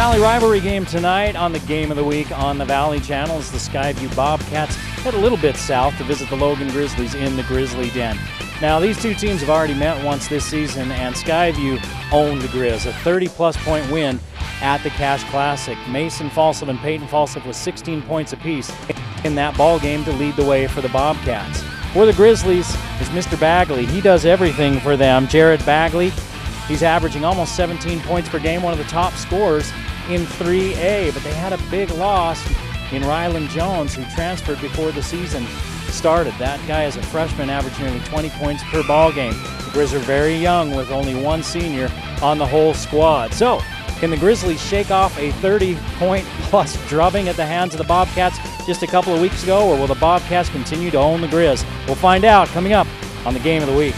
Valley rivalry game tonight on the Game of the Week on the Valley Channel as the Skyview Bobcats head a little bit south to visit the Logan Grizzlies in the Grizzly Den. Now, these two teams have already met once this season, and Skyview owned the Grizz, a 30-plus point win at the Cache Classic. Mason Falsip and Peyton Falsip with 16 points apiece in that ball game to lead the way for the Bobcats. For the Grizzlies is Mr. Bagley. He does everything for them. Jared Bagley, he's averaging almost 17 points per game, one of the top scorers in 3A, but they had a big loss in Ryland Jones, who transferred before the season started. That guy is a freshman, averaging nearly 20 points per ball game. The Grizz are very young with only one senior on the whole squad. So, can the Grizzlies shake off a 30-point-plus drubbing at the hands of the Bobcats just a couple of weeks ago, or will the Bobcats continue to own the Grizz? We'll find out coming up on the Game of the Week.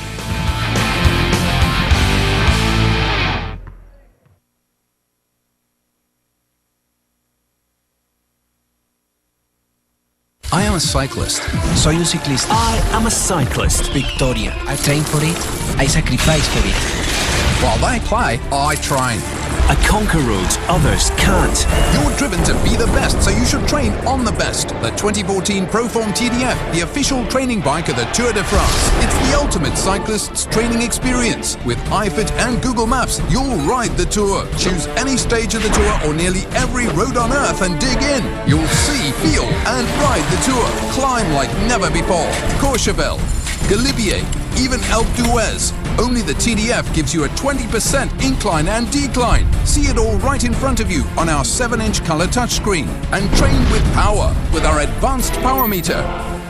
I am a cyclist. Soy un ciclista. I am a cyclist. Victoria. I train for it. I sacrifice for it. While they play, I train. I conquer roads others can't. You're driven to be the best, so you should train on the best. The 2014 Proform TDF, the official training bike of the Tour de France. It's the ultimate cyclist's training experience. With iFit and Google Maps, you'll ride the Tour. Choose any stage of the Tour or nearly every road on Earth and dig in. You'll see, feel, and ride the Tour. Climb like never before. Courchevel, Galibier, even Alpe d'Huez. Only the TDF gives you a 20% incline and decline. See it all right in front of you on our 7-inch color touchscreen. And train with power with our advanced power meter.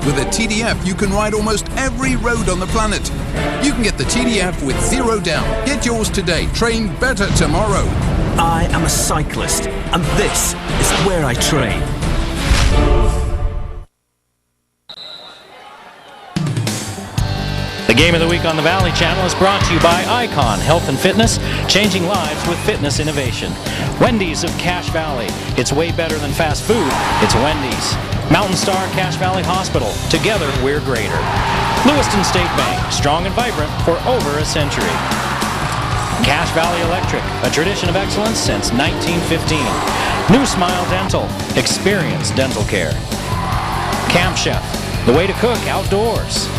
With a TDF, you can ride almost every road on the planet. You can get the TDF with 0 down. Get yours today. Train better tomorrow. I am a cyclist, and this is where I train. The Game of the Week on the Valley Channel is brought to you by Icon Health and Fitness, changing lives with fitness innovation. Wendy's of Cache Valley. It's way better than fast food. It's Wendy's. Mountain Star Cache Valley Hospital. Together, we're greater. Lewiston State Bank, strong and vibrant for over a century. Cache Valley Electric, a tradition of excellence since 1915. New Smile Dental, experience dental care. Camp Chef, the way to cook outdoors.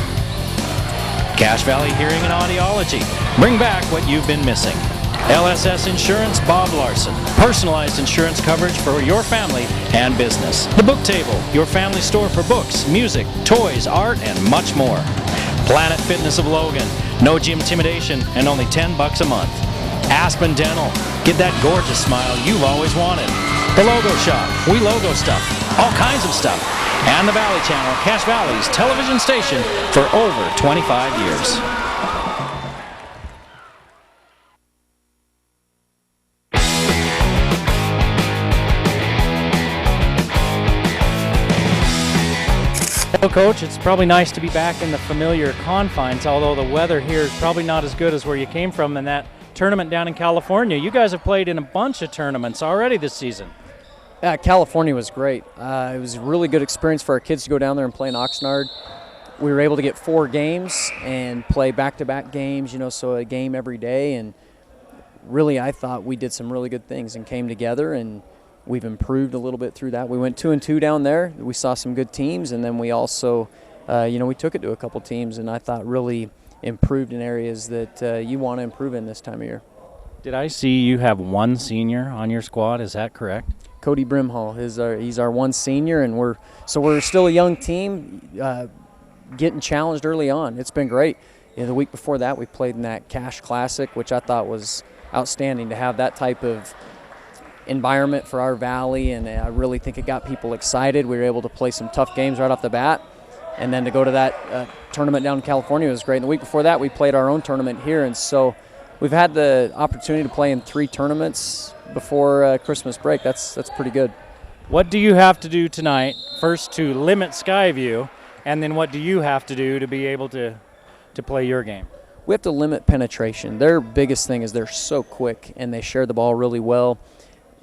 Cache Valley Hearing and Audiology. Bring back what you've been missing. LSS Insurance, Bob Larson. Personalized insurance coverage for your family and business. The Book Table, your family store for books, music, toys, art, and much more. Planet Fitness of Logan. No gym intimidation and only $10 a month. Aspen Dental. Get that gorgeous smile you've always wanted. The Logo Shop. We logo stuff. All kinds of stuff. And the Valley Channel, Cache Valley's television station for over 25 years. Well, Coach, it's probably nice to be back in the familiar confines, although the weather here is probably not as good as where you came from in that tournament down in California. You guys have played in a bunch of tournaments already this season. Yeah, California was great. It was a really good experience for our kids to go down there and play in Oxnard. We were able to get 4 games and play back-to-back games, so a game every day. And really, I thought we did some really good things and came together, and we've improved a little bit through that. We went 2-2 down there. We saw some good teams, and then we also, we took it to a couple teams, and I thought really improved in areas that you want to improve in this time of year. Did I see you have one senior on your squad? Is that correct? Cody Brimhall he's our one senior, and we're still a young team, getting challenged early on. It's been great. The week before that, we played in that Cache Classic, which I thought was outstanding to have that type of environment for our valley, and I really think it got people excited. We were able to play some tough games right off the bat, and then to go to that tournament down in California was great. And the week before that, we played our own tournament here, and so we've had the opportunity to play in 3 tournaments before Christmas break. That's pretty good. What do you have to do tonight, first to limit Skyview, and then what do you have to do to be able to play your game? We have to limit penetration. Their biggest thing is they're so quick and they share the ball really well.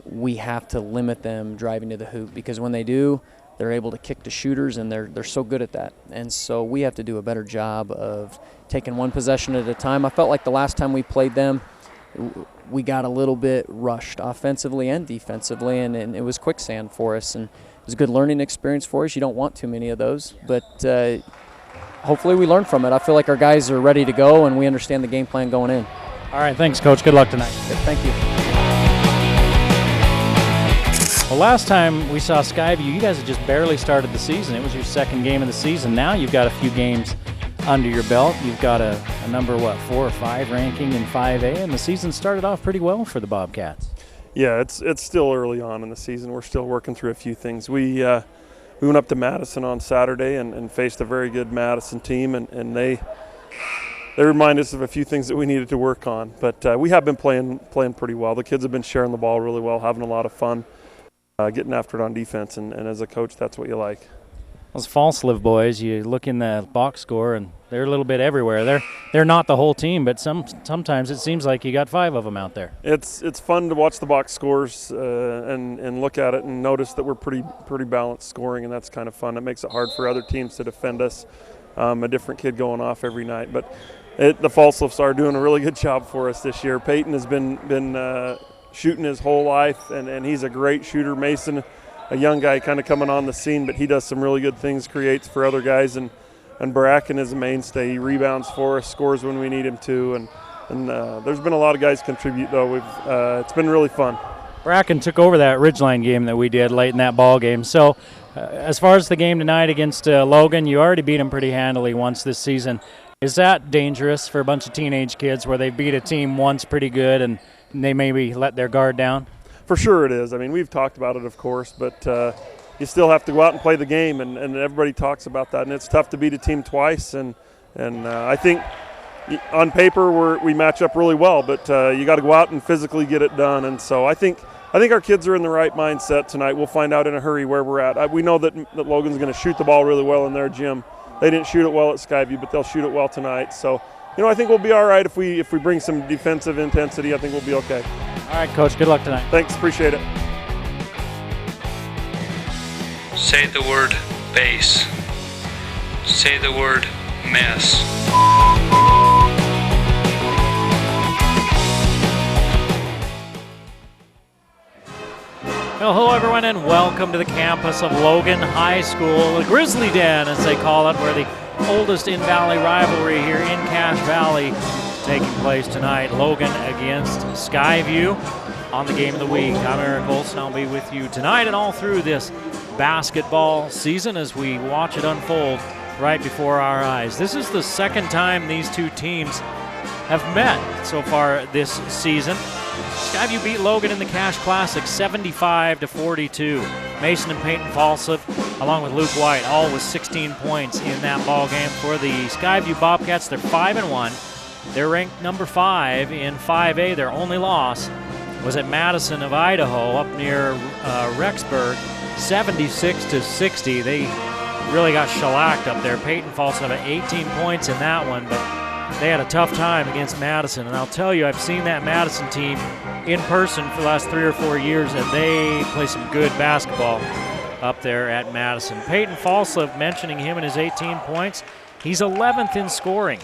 We have to limit them driving to the hoop, because when they do, they're able to kick to shooters, and they're so good at that. And so we have to do a better job of taking one possession at a time. I felt like the last time we played them, we got a little bit rushed offensively and defensively, and it was quicksand for us. And it was a good learning experience for us. You don't want too many of those, but hopefully we learn from it. I feel like our guys are ready to go, and we understand the game plan going in. All right, thanks, Coach. Good luck tonight. Yep, thank you. Well, last time we saw Skyview, you guys had just barely started the season. It was your second game of the season. Now you've got a few games under your belt. You've got a number, 4 or 5 ranking in 5A, and the season started off pretty well for the Bobcats. Yeah, it's still early on in the season. We're still working through a few things. We went up to Madison on Saturday and faced a very good Madison team, and they remind us of a few things that we needed to work on. But we have been playing pretty well. The kids have been sharing the ball really well, having a lot of fun, getting after it on defense, and as a coach, that's what you like. Those Falsliv boys, you look in the box score, and they're a little bit everywhere. They're not the whole team, but sometimes it seems like you got 5 of them out there. It's fun to watch the box scores and look at it and notice that we're pretty balanced scoring, and that's kind of fun. It makes it hard for other teams to defend us. A different kid going off every night, but the Falslivs are doing a really good job for us this year. Peyton has been shooting his whole life, and he's a great shooter. Mason, a young guy kind of coming on the scene, but he does some really good things, creates for other guys, and Bracken is a mainstay. He rebounds for us, scores when we need him to, and there's been a lot of guys contribute, though. It's been really fun. Bracken took over that Ridgeline game that we did late in that ball game. So as far as the game tonight against Logan, you already beat them pretty handily once this season. Is that dangerous for a bunch of teenage kids where they beat a team once pretty good and they maybe let their guard down? For sure it is. I mean, we've talked about it, of course, but you still have to go out and play the game, and everybody talks about that. And it's tough to beat a team twice, and I think on paper we match up really well, but you got to go out and physically get it done. And so I think our kids are in the right mindset tonight. We'll find out in a hurry where we're at. We know that Logan's going to shoot the ball really well in their gym. They didn't shoot it well at Skyview, but they'll shoot it well tonight. So, I think we'll be all right if we bring some defensive intensity. I think we'll be okay. All right, Coach. Good luck tonight. Thanks. Appreciate it. Say the word base. Say the word mess. Well, hello everyone, and welcome to the campus of Logan High School, the Grizzly Den as they call it, where the oldest in-valley rivalry here in Cache Valley is taking place tonight. Logan against Skyview on the game of the week. I'm Eric Olson. I'll be with you tonight and all through this basketball season as we watch it unfold right before our eyes. This is the second time these two teams have met so far this season. Skyview beat Logan in the Cache Classic 75-42. Mason and Peyton Falsliv, along with Luke White, all with 16 points in that ball game for the Skyview Bobcats. They're 5-1. They're ranked number 5 in 5A. Their only loss was at Madison of Idaho up near Rexburg, 76-60. They really got shellacked up there. Peyton Falsliv had 18 points in that one, but they had a tough time against Madison, and I'll tell you, I've seen that Madison team in person for the last 3 or 4 years, and they play some good basketball up there at Madison. Peyton Falsliv, mentioning him and his 18 points, he's 11th in scoring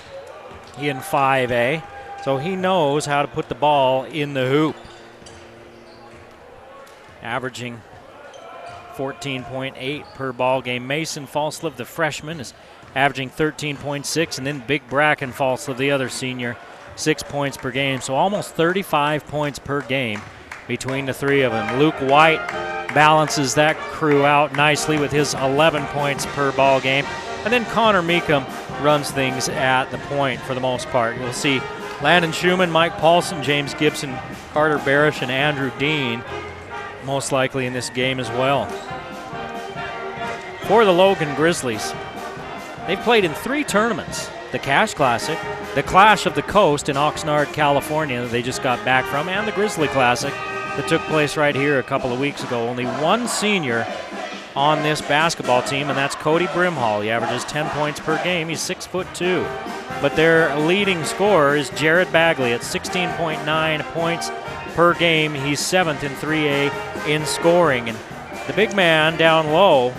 in 5A, so he knows how to put the ball in the hoop. Averaging 14.8 per ball game. Mason Falsliv, the freshman, is averaging 13.6, and then Big Bracken Falsliv, the other senior, 6 points per game. So almost 35 points per game between the three of them. Luke White balances that crew out nicely with his 11 points per ball game. And then Connor Meekum runs things at the point for the most part. You'll see Landon Schumann, Mike Paulson, James Gibson, Carter Barish, and Andrew Dean most likely in this game as well. For the Logan Grizzlies, they've played in 3 tournaments: the Cache Classic, the Clash of the Coast in Oxnard, California that they just got back from, and the Grizzly Classic that took place right here a couple of weeks ago. Only one senior on this basketball team, and that's Cody Brimhall. He averages 10 points per game. He's 6'2". But their leading scorer is Jared Bagley at 16.9 points per game. He's 7th in 3A in scoring. And the big man down low,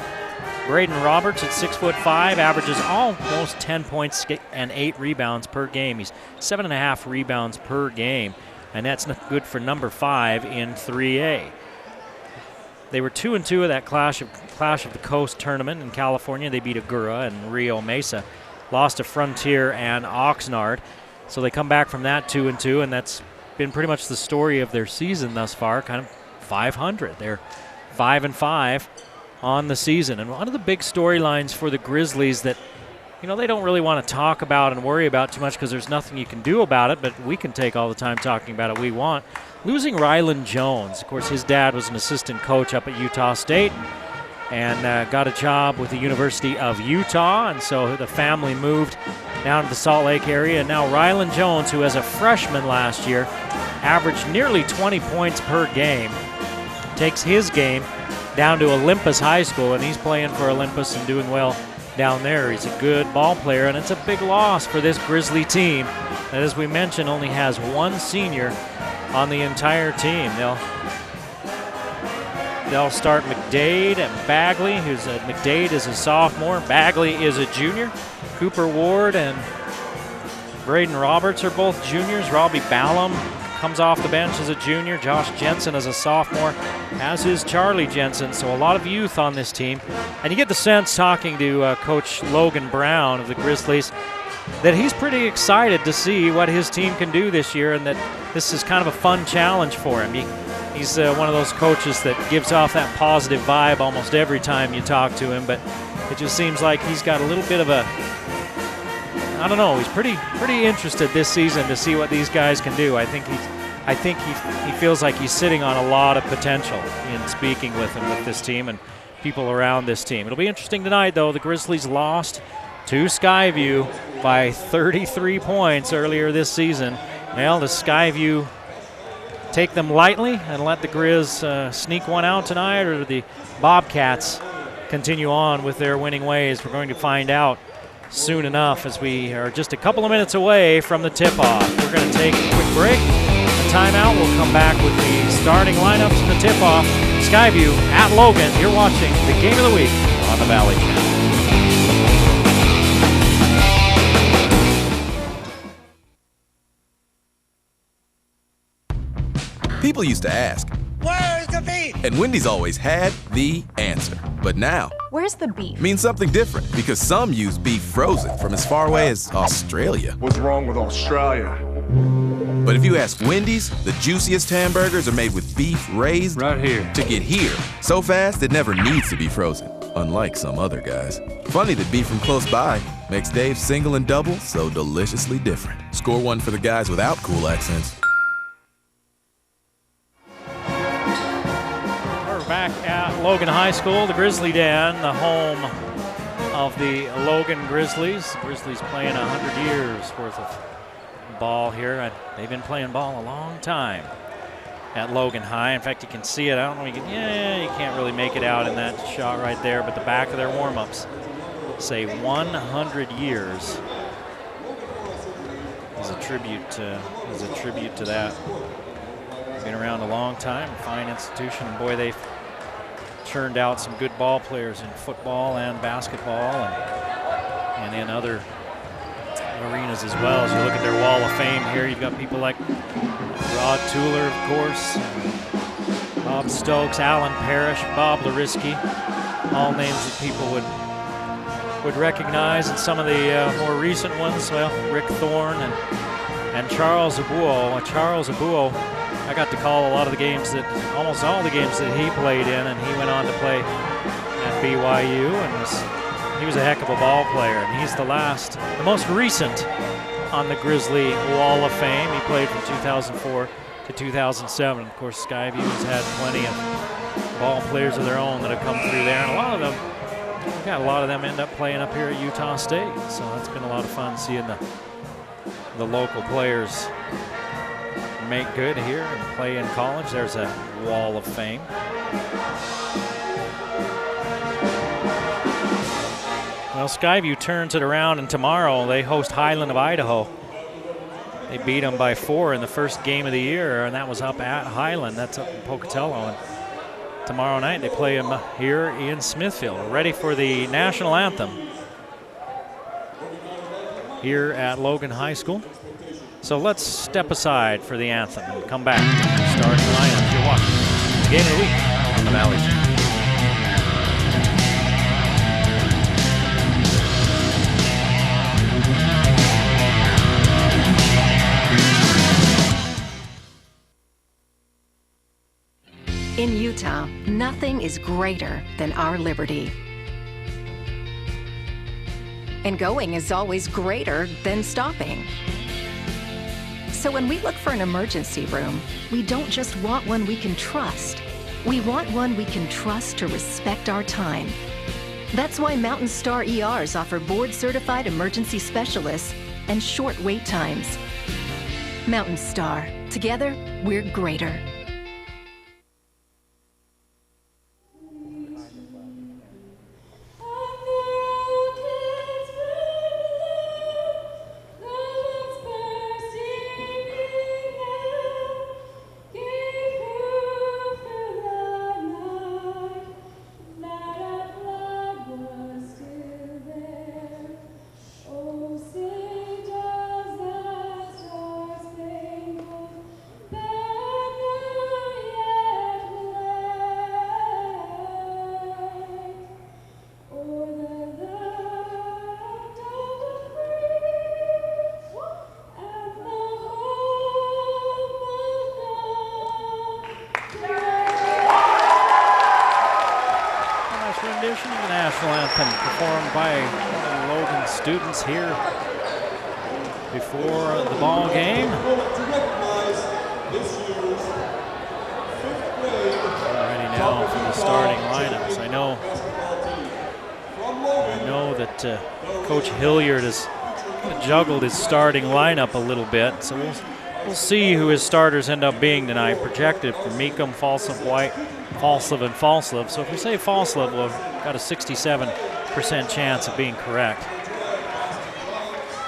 Braden Roberts at 6'5", averages almost 10 points and 8 rebounds per game. He's 7.5 rebounds per game. and that's not good for number 5 in 3A. They were 2-2 at that Clash of the Coast tournament in California. They beat Agoura and Rio Mesa, lost to Frontier and Oxnard. So they come back from that 2-2, and that's been pretty much the story of their season thus far, kind of 500. They're 5-5 on the season. And one of the big storylines for the Grizzlies that, you know, they don't really want to talk about and worry about too much because there's nothing you can do about it, but we can take all the time talking about it we want. Losing Rylan Jones. Of course, his dad was an assistant coach up at Utah State and got a job with the University of Utah, and so the family moved down to the Salt Lake area. And now Rylan Jones, who as a freshman last year averaged nearly 20 points per game, takes his game down to Olympus High School, and he's playing for Olympus and doing well down there. He's a good ball player, and it's a big loss for this Grizzly team that, as we mentioned, only has one senior on the entire team. They'll start McDade and Bagley, McDade is a sophomore, Bagley is a junior. Cooper Ward and Braden Roberts are both juniors. Robbie Ballum comes off the bench as a junior. Josh Jensen is a sophomore, as is Charlie Jensen. So a lot of youth on this team. And you get the sense, talking to Coach Logan Brown of the Grizzlies, that he's pretty excited to see what his team can do this year, and that this is kind of a fun challenge for him. He's one of those coaches that gives off that positive vibe almost every time you talk to him, but it just seems like he's got a little bit of a, I don't know, he's pretty interested this season to see what these guys can do. I think he feels like he's sitting on a lot of potential in speaking with him, with this team and people around this team. It'll be interesting tonight, though. The Grizzlies lost to Skyview by 33 points earlier this season. Well, does Skyview take them lightly and let the Grizz sneak one out tonight, or do the Bobcats continue on with their winning ways? We're going to find out soon enough, as we are just a couple of minutes away from the tip-off. We're going to take a quick break, a timeout. We'll come back with the starting lineups and the tip-off. Skyview at Logan. You're watching the Game of the Week on the Valley Channel. People used to ask, "Where's the beef?" And Wendy's always had the answer. But now, "Where's the beef?" means something different, because some use beef frozen from as far away as Australia. What's wrong with Australia? But if you ask Wendy's, the juiciest hamburgers are made with beef raised Right here. to get here so fast it never needs to be frozen, unlike some other guys. Funny that beef from close by makes Dave's single and double so deliciously different. Score one for the guys without cool accents. Back at Logan High School, the Grizzly Den, the home of the Logan Grizzlies. The Grizzlies playing 100 years worth of ball here, and they've been playing ball a long time at Logan High. In fact, you can see it. I don't know if you can, you can't really make it out in that shot right there, but the back of their warm-ups say 100 years is a tribute to that. Been around a long time, fine institution, and boy, they've churned out some good ball players in football and basketball and in other arenas as well. As you look at their wall of fame here, you've got people like Rod Tueller, of course, Bob Stokes, Alan Parrish, Bob Lariski, all names that people would recognize, and some of the more recent ones, well, Rick Thorne and Charles Abuo. Charles Abuo, I got to call a lot of the games almost all the games that he played in, and he went on to play at BYU, and he was a heck of a ball player, and he's the most recent on the Grizzly Wall of Fame. He played from 2004 to 2007. Of course, Skyview has had plenty of ball players of their own that have come through there, and a lot of them end up playing up here at Utah State, so that's been a lot of fun seeing the local players make good here and play in college. There's a wall of fame. Well, Skyview turns it around, and tomorrow they host Highland of Idaho. They beat them by 4 in the first game of the year, and that was up at Highland. That's up in Pocatello. And tomorrow night they play them here in Smithfield, ready for the national anthem here at Logan High School. So let's step aside for the anthem and come back. Starting lineup. You're watching Game of the Week on the Valley Channel. In Utah, nothing is greater than our liberty. And going is always greater than stopping. So when we look for an emergency room, we don't just want one we can trust. We want one we can trust to respect our time. That's why Mountain Star ERs offer board-certified emergency specialists and short wait times. Mountain Star. Together, we're greater. Rendition of the national anthem performed by Logan students here before the ball game. Ready now for the starting lineups. I know that Coach Hilliard has juggled his starting lineup a little bit, so we'll see who his starters end up being tonight. Projected for Meekum, Falslev, White, Falslev, and Falslev. So if we say Falslev, we've got a 67% chance of being correct.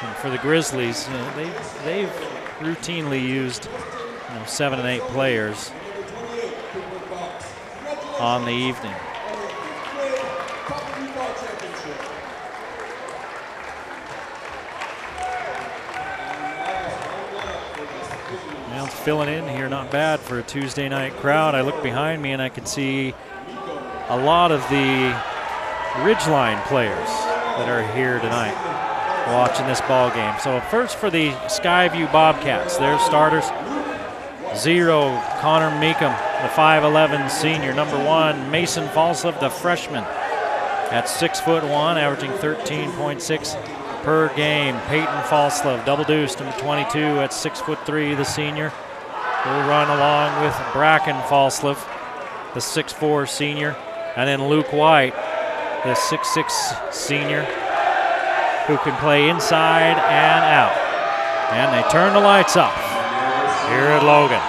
And for the Grizzlies, they've routinely used 7 and 8 players on the evening. Well, it's filling in here, not bad for a Tuesday night crowd. I look behind me and I can see a lot of the Ridgeline players that are here tonight watching this ball game. So first for the Skyview Bobcats, their starters. 0, Connor Meekum, the 5'11" senior. Number 1, Mason Falslev, the freshman, at 6'1", averaging 13.6 per game. Peyton Falslev, double deuce, number 22, at 6'3", the senior. Will run along with Bracken Falslev, the 6'4" senior. And then Luke White, the 6'6" senior, who can play inside and out. And they turn the lights off here at Logan.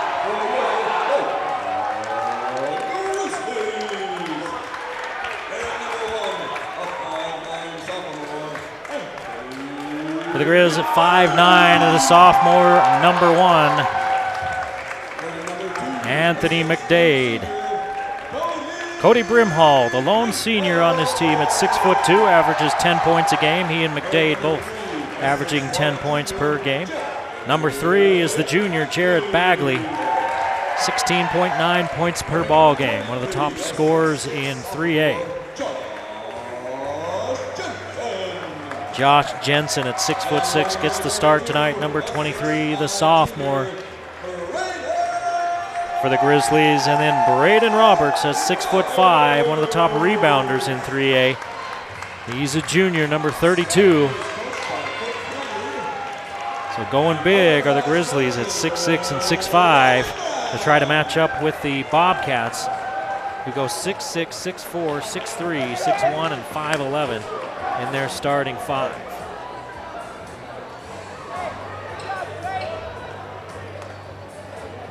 For the Grizz at 5'9", the sophomore, number 1, Anthony McDade. Cody Brimhall, the lone senior on this team at 6'2", averages 10 points a game. He and McDade both averaging 10 points per game. Number 3 is the junior, Jared Bagley, 16.9 points per ball game, one of the top scorers in 3A. Josh Jensen at 6'6" gets the start tonight. Number 23, the sophomore for the Grizzlies. And then Braden Roberts at 6'5", one of the top rebounders in 3A. He's a junior, number 32. So going big are the Grizzlies at 6'6" and 6'5" to try to match up with the Bobcats, who go 6'6", 6'4", 6'3", 6'1", and 5'11" in their starting 5.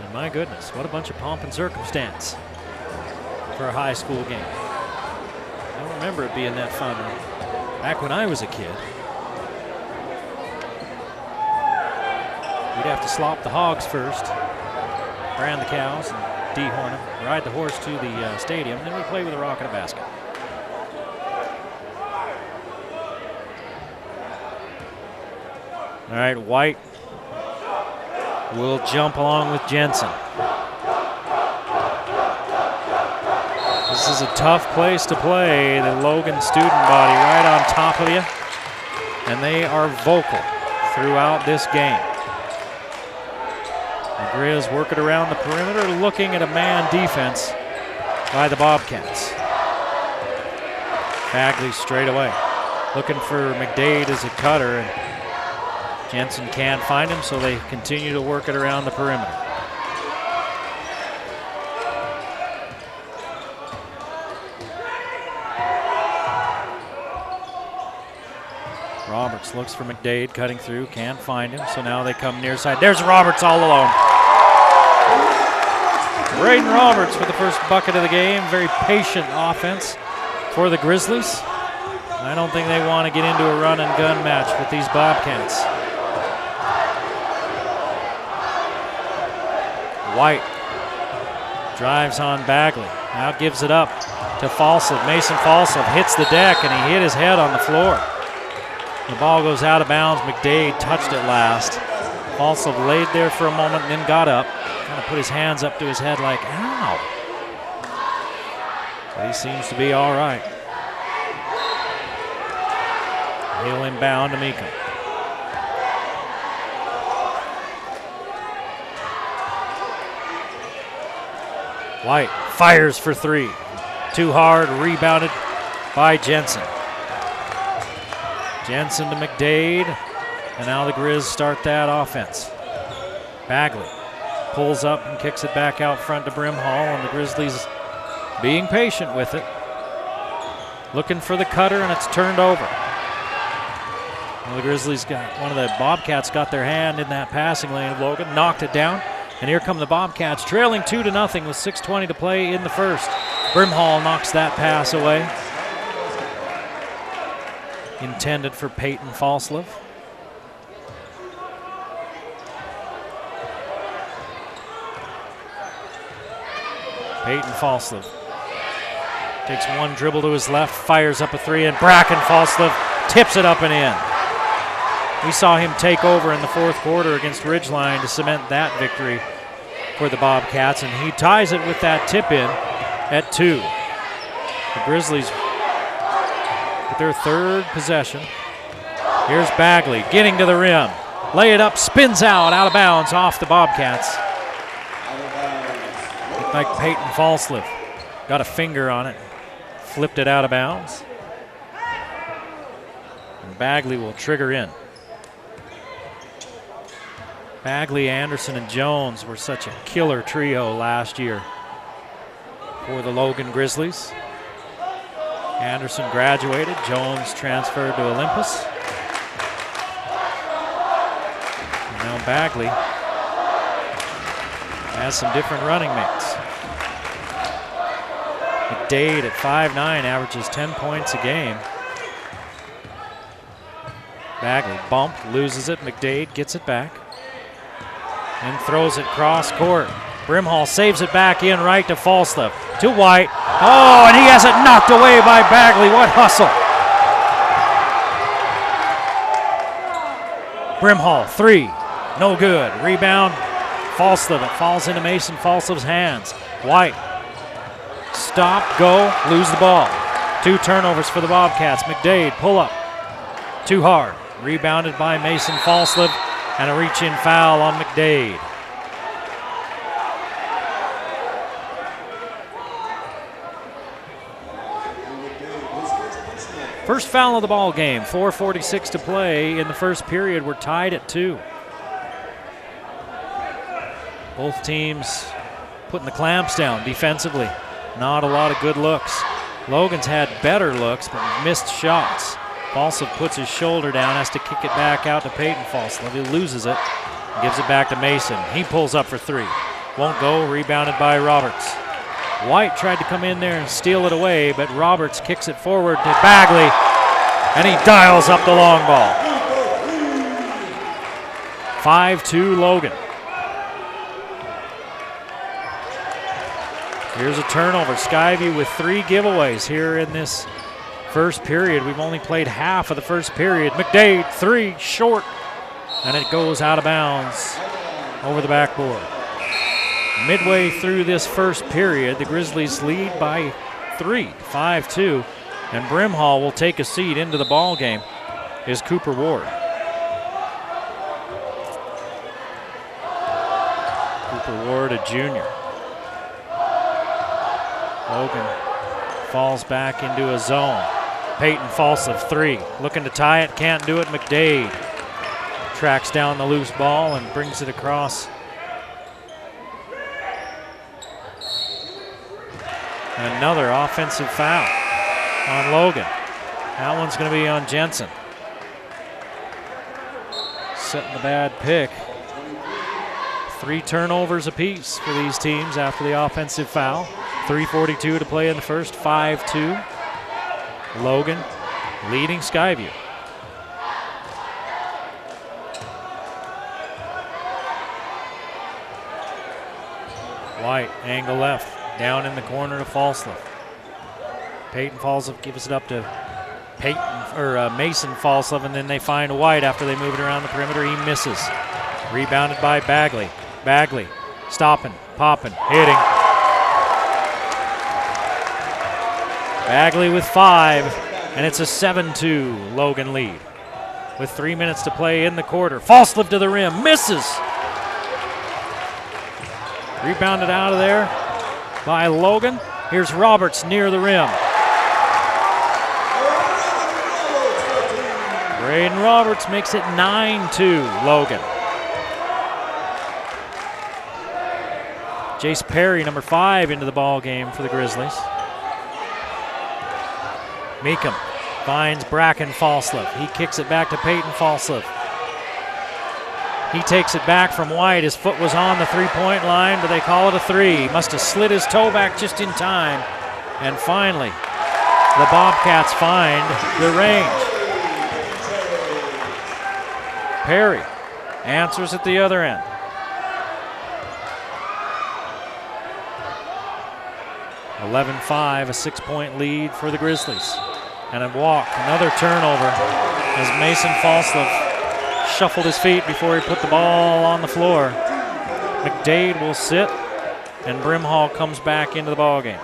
And my goodness, what a bunch of pomp and circumstance for a high school game. I don't remember it being that fun back when I was a kid. We'd have to slop the hogs first, brand the cows, and dehorn them, ride the horse to the stadium, and then we play with a rock and a basket. All right, White will jump along with Jensen. This is a tough place to play, the Logan student body right on top of you, and they are vocal throughout this game. The Grizz working around the perimeter, looking at a man defense by the Bobcats. Bagley straight away, looking for McDade as a cutter, and Jensen can't find him, so they continue to work it around the perimeter. Roberts looks for McDade, cutting through, can't find him, so now they come near side. There's Roberts all alone. Braden Roberts with the first bucket of the game. Very patient offense for the Grizzlies. I don't think they want to get into a run and gun match with these Bobcats. White drives on Bagley. Now gives it up to Falsov. Mason Falsov hits the deck, and he hit his head on the floor. The ball goes out of bounds. McDade touched it last. Falsov laid there for a moment and then got up. Kind of put his hands up to his head like, ow. But he seems to be all right. He'll inbound to Meekum. White fires for three. Too hard, rebounded by Jensen. Jensen to McDade, and now the Grizz start that offense. Bagley pulls up and kicks it back out front to Brimhall, and the Grizzlies being patient with it. Looking for the cutter, and it's turned over. Well, the Grizzlies one of the Bobcats got their hand in that passing lane of Logan, knocked it down, and here come the Bobcats, trailing 2-0 with 6:20 to play in the first. Brimhall knocks that pass away. Intended for Peyton Falslev. Peyton Falslev takes one dribble to his left, fires up a three, and Bracken Falslev tips it up and in. We saw him take over in the fourth quarter against Ridgeline to cement that victory for the Bobcats, and he ties it with that tip in at 2. The Grizzlies with their third possession. Here's Bagley getting to the rim. Lay it up, spins out of bounds off the Bobcats. Looked like Peyton Falslev got a finger on it, flipped it out of bounds. And Bagley will trigger in. Bagley, Anderson, and Jones were such a killer trio last year for the Logan Grizzlies. Anderson graduated, Jones transferred to Olympus. And now Bagley has some different running mates. McDade at 5'9" averages 10 points a game. Bagley bumped, loses it. McDade gets it back and throws it cross court. Brimhall saves it back in right to Falslev. To White. Oh, and he has it knocked away by Bagley. What hustle. Brimhall, three. No good. Rebound. Falslev. It falls into Mason Falslev's hands. White. Stop, go, lose the ball. 2 turnovers for the Bobcats. McDade, pull up. Too hard. Rebounded by Mason Falslev, and a reach-in foul on McDade. First foul of the ball game, 4:46 to play in the first period. We're tied at 2. Both teams putting the clamps down defensively. Not a lot of good looks. Logan's had better looks, but missed shots. Falslev puts his shoulder down, has to kick it back out to Peyton Falslev. He loses it, gives it back to Mason. He pulls up for 3. Won't go, rebounded by Roberts. White tried to come in there and steal it away, but Roberts kicks it forward to Bagley, and he dials up the long ball. 5-2 Logan. Here's a turnover. Skyview with 3 giveaways here in this first period. We've only played half of the first period. McDade, 3, short, and it goes out of bounds over the backboard. Midway through this first period, the Grizzlies lead by 3, 5-2, and Brimhall will take a seat into the ball game. Is Cooper Ward. Cooper Ward, a junior. Logan falls back into a zone. Peyton Falsliff, 3. Looking to tie it, can't do it. McDade tracks down the loose ball and brings it across. Another offensive foul on Logan. That one's going to be on Jensen. Setting the bad pick. 3 turnovers apiece for these teams after the offensive foul. 3:42 to play in the first, 5-2. Logan leading Skyview. White, angle left, down in the corner to Falsliff. Peyton Falsliff gives it up to Mason Falsliff, and then they find White after they move it around the perimeter. He misses. Rebounded by Bagley. Bagley stopping, popping, hitting. Bagley with 5, and it's a 7-2 Logan lead. With 3 minutes to play in the quarter. Falsliff to the rim, misses. Rebounded out of there by Logan. Here's Roberts near the rim. Braden Roberts makes it 9-2 Logan. Jace Perry, number 5, into the ball game for the Grizzlies. Meekum finds Bracken Falsliff. He kicks it back to Peyton Falsliff. He takes it back from White. His foot was on the three-point line, but they call it a 3. Must have slid his toe back just in time. And finally, the Bobcats find the range. Perry answers at the other end. (11-5), a 6-point lead for the Grizzlies. And a walk, another turnover as Mason Falsliff shuffled his feet before he put the ball on the floor. McDade will sit, and Brimhall comes back into the ball game.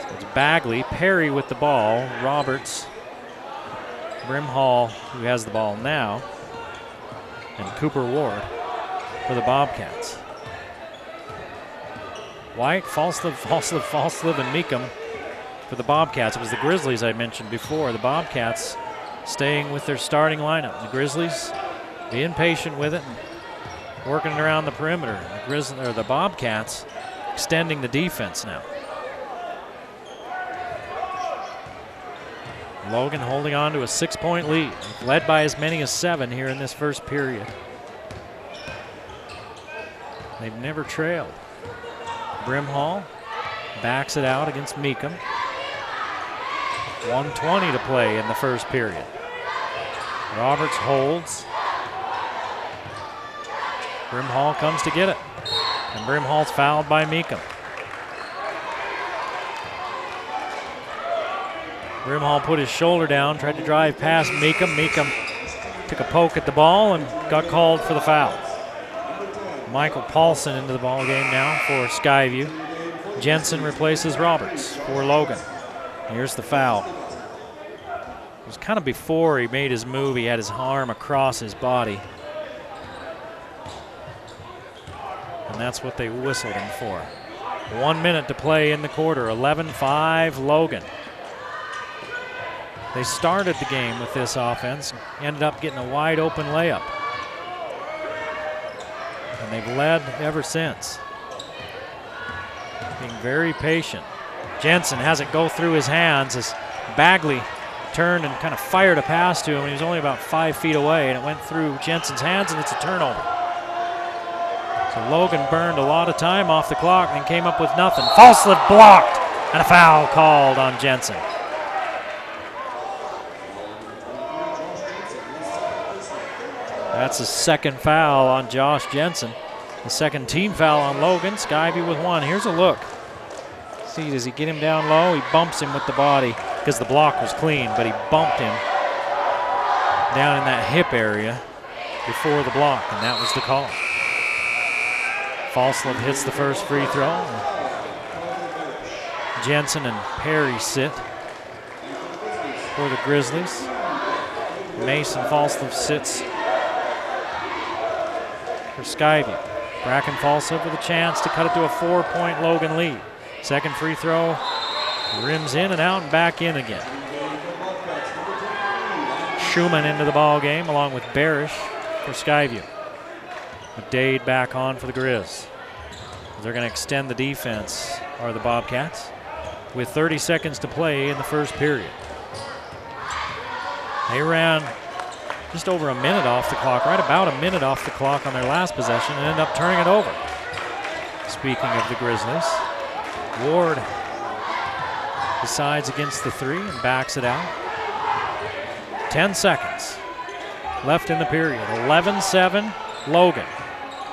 So it's Bagley, Perry with the ball, Roberts, Brimhall, who has the ball now, and Cooper Ward for the Bobcats. White, Falsliff, and Meekum for the Bobcats. It was the Grizzlies I mentioned before. The Bobcats staying with their starting lineup. The Grizzlies being patient with it and working around the perimeter. The Bobcats extending the defense now. Logan holding on to a 6-point lead, led by as many as 7 here in this first period. They've never trailed. Brimhall backs it out against Meekum. 1:20 to play in the first period. Roberts holds. Brimhall comes to get it. And Brimhall's fouled by Meekum. Brimhall put his shoulder down, tried to drive past Meekum. Meekum took a poke at the ball and got called for the foul. Michael Paulson into the ball game now for Skyview. Jensen replaces Roberts for Logan. Here's the foul. It was kind of before he made his move. He had his arm across his body. And that's what they whistled him for. 1 minute to play in the quarter. 11-5 Logan. They started the game with this offense, ended up getting a wide open layup. And they've led ever since. Being very patient. Jensen has it go through his hands as Bagley turned and kind of fired a pass to him, and he was only about 5 feet away, and it went through Jensen's hands, and it's a turnover. So Logan burned a lot of time off the clock and came up with nothing. Falsliff blocked, and a foul called on Jensen. That's the second foul on Josh Jensen. The second team foul on Logan. Skyview with 1. Here's a look. See, does he get him down low? He bumps him with the body. because the block was clean, but he bumped him down in that hip area before the block, and that was the call. Falslove hits the first free throw. Jensen and Perry sit for the Grizzlies. Mason Falslove sits for Skyview. Bracken Falslove with a chance to cut it to a 4-point Logan lead. Second free throw, rims in and out and back in again. Schumann into the ball game along with Barish for Skyview. McDade back on for the Grizz. They're going to extend the defense, are the Bobcats, with 30 seconds to play in the first period. They ran just over a minute off the clock, right about a minute off the clock on their last possession, and ended up turning it over. Speaking of the Grizzlies, Ward decides against the three and backs it out. 10 seconds left in the period. 11-7, Logan.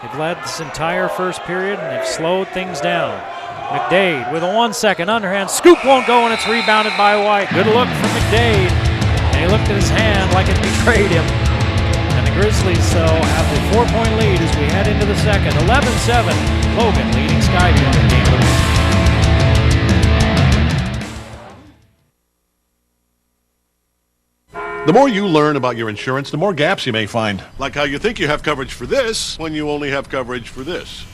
They've led this entire first period and they've slowed things down. McDade with a 1-second underhand. Scoop won't go and it's rebounded by White. Good look from McDade. And he looked at his hand like it betrayed him. And the Grizzlies, though, have the 4-point lead as we head into the second. 11-7, Logan leading Skyview in the game of the week. The more you learn about your insurance, the more gaps you may find. Like how you think you have coverage for this when you only have coverage for this.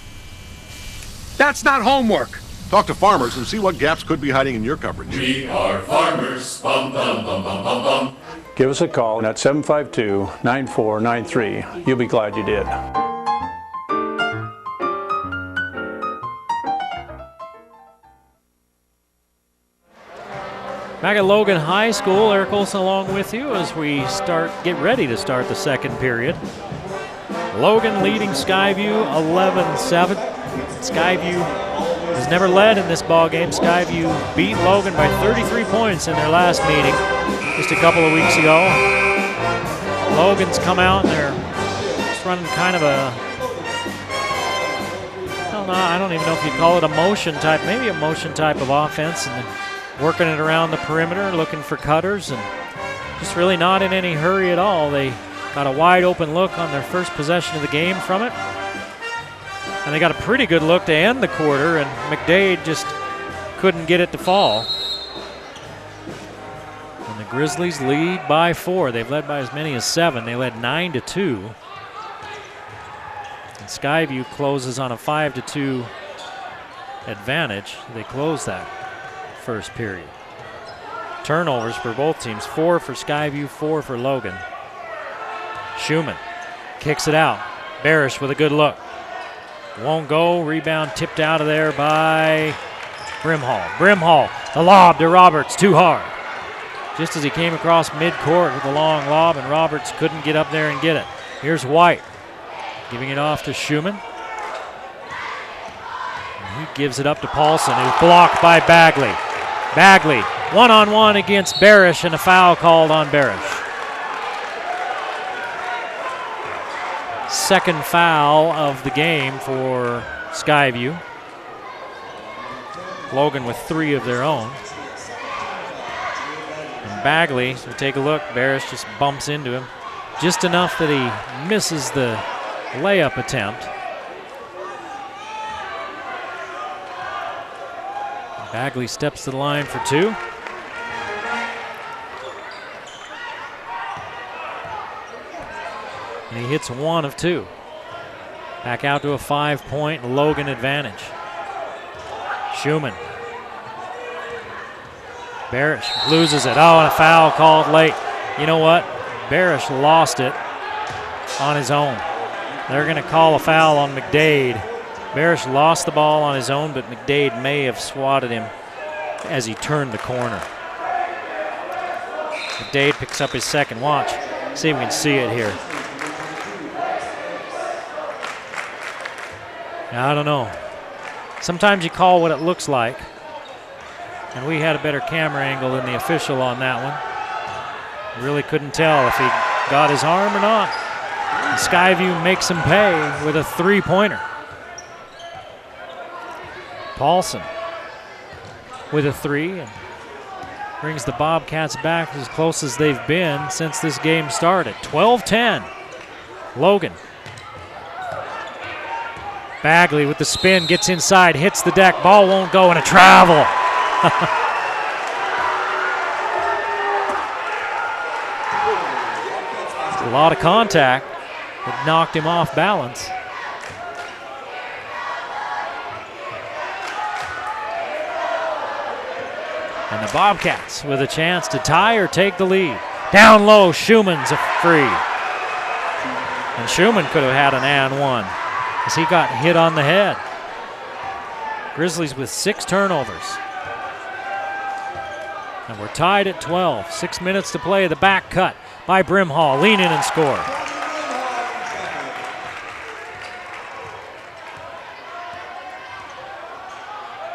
That's not homework. Talk to farmers and see what gaps could be hiding in your coverage. We are farmers. Bum, bum, bum, bum, bum, bum. Give us a call at 752-9493. You'll be glad you did. Back at Logan High School, Eric Olson along with you as we get ready to start the second period. Logan leading Skyview 11-7. Skyview has never led in this ball game. Skyview beat Logan by 33 points in their last meeting just a couple of weeks ago. Logan's come out and they're just running kind of a, I don't even know if you'd call it a motion type, maybe a motion type of offense, and working it around the perimeter, looking for cutters, and just really not in any hurry at all. They got a wide open look on their first possession of the game from it. And they got a pretty good look to end the quarter, and McDade just couldn't get it to fall. And the Grizzlies lead by 4. They've led by as many as 7. They led 9-2. And Skyview closes on a 5-2 advantage. They close that first period. Turnovers for both teams, 4 for Skyview, 4 for Logan. Schumann kicks it out. Barish with a good look. Won't go, rebound tipped out of there by Brimhall. Brimhall, the lob to Roberts, too hard. Just as he came across midcourt with a long lob, and Roberts couldn't get up there and get it. Here's White, giving it off to Schumann. And he gives it up to Paulson, who's blocked by Bagley. Bagley, one-on-one against Barish, and a foul called on Barish. Second foul of the game for Skyview. Logan with 3 of their own. And Bagley, so take a look, Barish just bumps into him. Just enough that he misses the layup attempt. Bagley steps to the line for 2. And he hits 1 of 2. Back out to a 5-point Logan advantage. Schumann. Barish loses it. Oh, and a foul called late. You know what? Barish lost it on his own. They're going to call a foul on McDade. Barish lost the ball on his own, but McDade may have swatted him as he turned the corner. McDade picks up his second. Watch. See if we can see it here. I don't know. Sometimes you call what it looks like. And we had a better camera angle than the official on that one. Really couldn't tell if he got his arm or not. And Skyview makes him pay with a 3-pointer. Paulson with a 3. And brings the Bobcats back as close as they've been since this game started. 12-10. Logan. Bagley with the spin, gets inside, hits the deck, ball won't go, and a travel. A lot of contact that knocked him off balance. And the Bobcats with a chance to tie or take the lead. Down low, Schumann's a free. And Schumann could have had an and one as he got hit on the head. Grizzlies with 6 turnovers. And we're tied at 12. 6 minutes to play. The back cut by Brimhall. Lean in and score.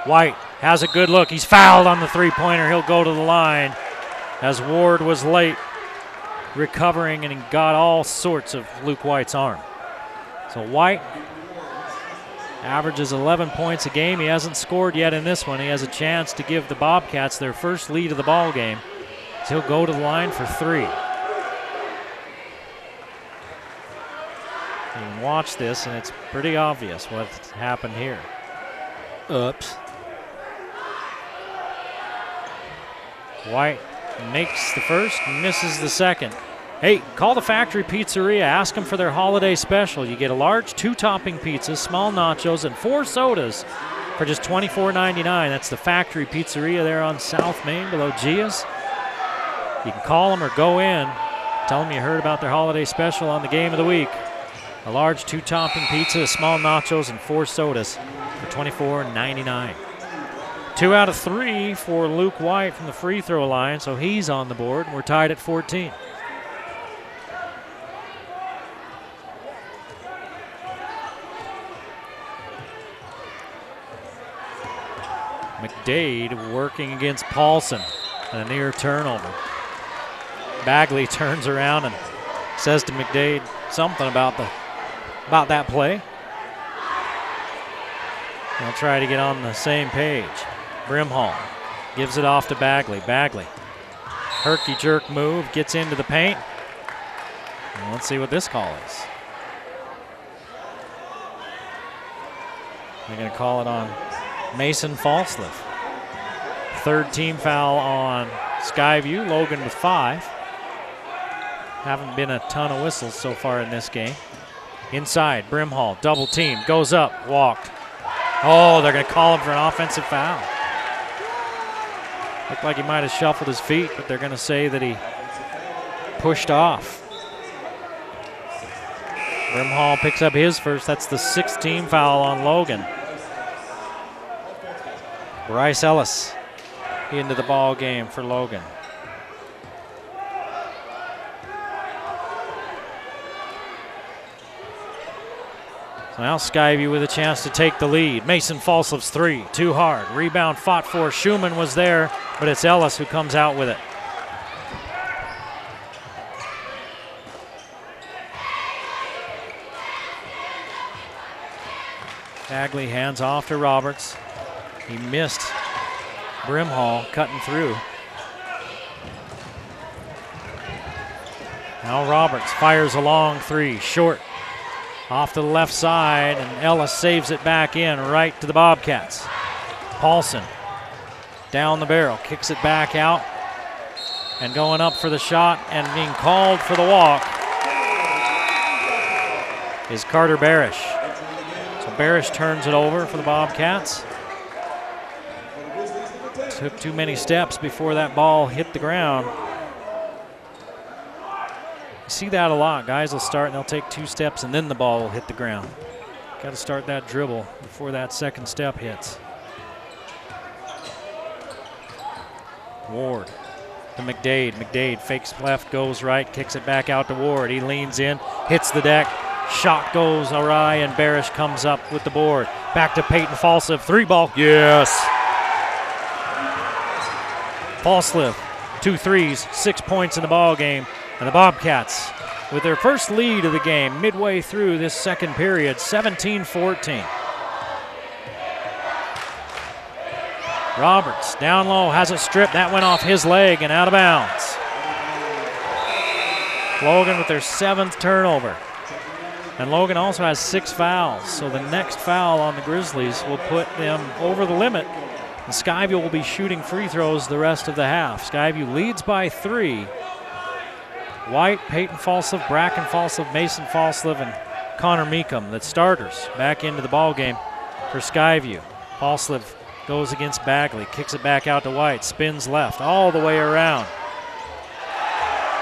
White has a good look. He's fouled on the three-pointer. He'll go to the line as Ward was late recovering and he got all sorts of Luke White's arm. So White averages 11 points a game. He hasn't scored yet in this one. He has a chance to give the Bobcats their first lead of the ball game. So he'll go to the line for 3. You can watch this and it's pretty obvious what's happened here. Oops. White makes the first, misses the second. Hey, call the Factory Pizzeria. Ask them for their holiday special. You get a large 2-topping pizza, small nachos, and 4 sodas for just $24.99. That's the Factory Pizzeria there on South Main below Gia's. You can call them or go in. Tell them you heard about their holiday special on the game of the week. A large 2-topping pizza, small nachos, and 4 sodas for $24.99. 2 out of 3 for Luke White from the free throw line, so he's on the board. We're tied at 14. McDade working against Paulson and a near turnover. Bagley turns around and says to McDade something about that play. They'll try to get on the same page. Brimhall gives it off to Bagley. Bagley, herky-jerk move, gets into the paint. And let's see what this call is. They're going to call it on Mason Falsliff. 3rd team foul on Skyview. Logan with 5. Haven't been a ton of whistles so far in this game. Inside, Brimhall, double team, goes up, walked. Oh, they're going to call him for an offensive foul. Looked like he might have shuffled his feet, but they're going to say that he pushed off. Brimhall picks up his first. That's the 6th team foul on Logan. Bryce Ellis into the ball game for Logan. So now Skyview with a chance to take the lead. Mason Falsliff's 3, too hard. Rebound fought for. Schumann was there, but it's Ellis who comes out with it. Bagley hands off to Roberts. He missed Brimhall cutting through. Now Roberts fires a long 3, short. Off to the left side, and Ellis saves it back in right to the Bobcats. Paulson down the barrel, kicks it back out, and going up for the shot and being called for the walk is Carter Barish. So Barish turns it over for the Bobcats. Took too many steps before that ball hit the ground. You see that a lot. Guys will start and they'll take 2 steps and then the ball will hit the ground. Got to start that dribble before that second step hits. Ward to McDade. McDade fakes left, goes right, kicks it back out to Ward. He leans in, hits the deck. Shot goes awry and Barish comes up with the board. Back to Peyton Falsliff. 3-ball. Yes. Falsliff, 2 threes, 6 points in the ball game. And the Bobcats with their first lead of the game midway through this second period, 17-14. Roberts down low, has a strip. That went off his leg and out of bounds. Logan with their 7th turnover. And Logan also has 6 fouls, so the next foul on the Grizzlies will put them over the limit. And Skyview will be shooting free throws the rest of the half. Skyview leads by 3. White, Peyton Falslev, Bracken Falslev, Mason Falslev, and Connor Meekum, the starters, back into the ball game for Skyview. Falslev goes against Bagley, kicks it back out to White, spins left all the way around.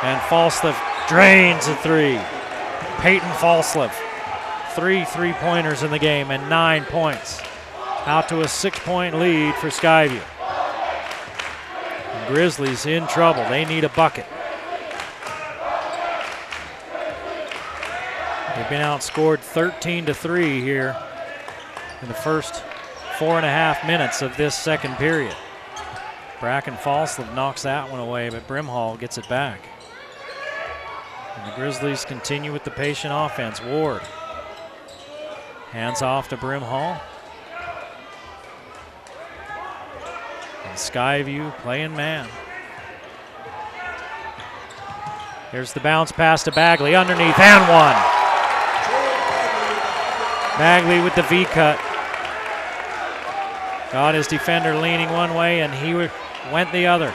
And Falslev drains a 3. Peyton Falslev, 3 3-pointers in the game and 9 points. Out to a 6-point lead for Skyview. And Grizzlies in trouble. They need a bucket. They've been outscored 13-3 here in the first 4.5 minutes of this second period. Bracken Falslev knocks that one away, but Brimhall gets it back. And the Grizzlies continue with the patient offense. Ward hands off to Brimhall. And Skyview playing man. Here's the bounce pass to Bagley underneath and one. Bagley with the V cut. Got his defender leaning one way and he went the other.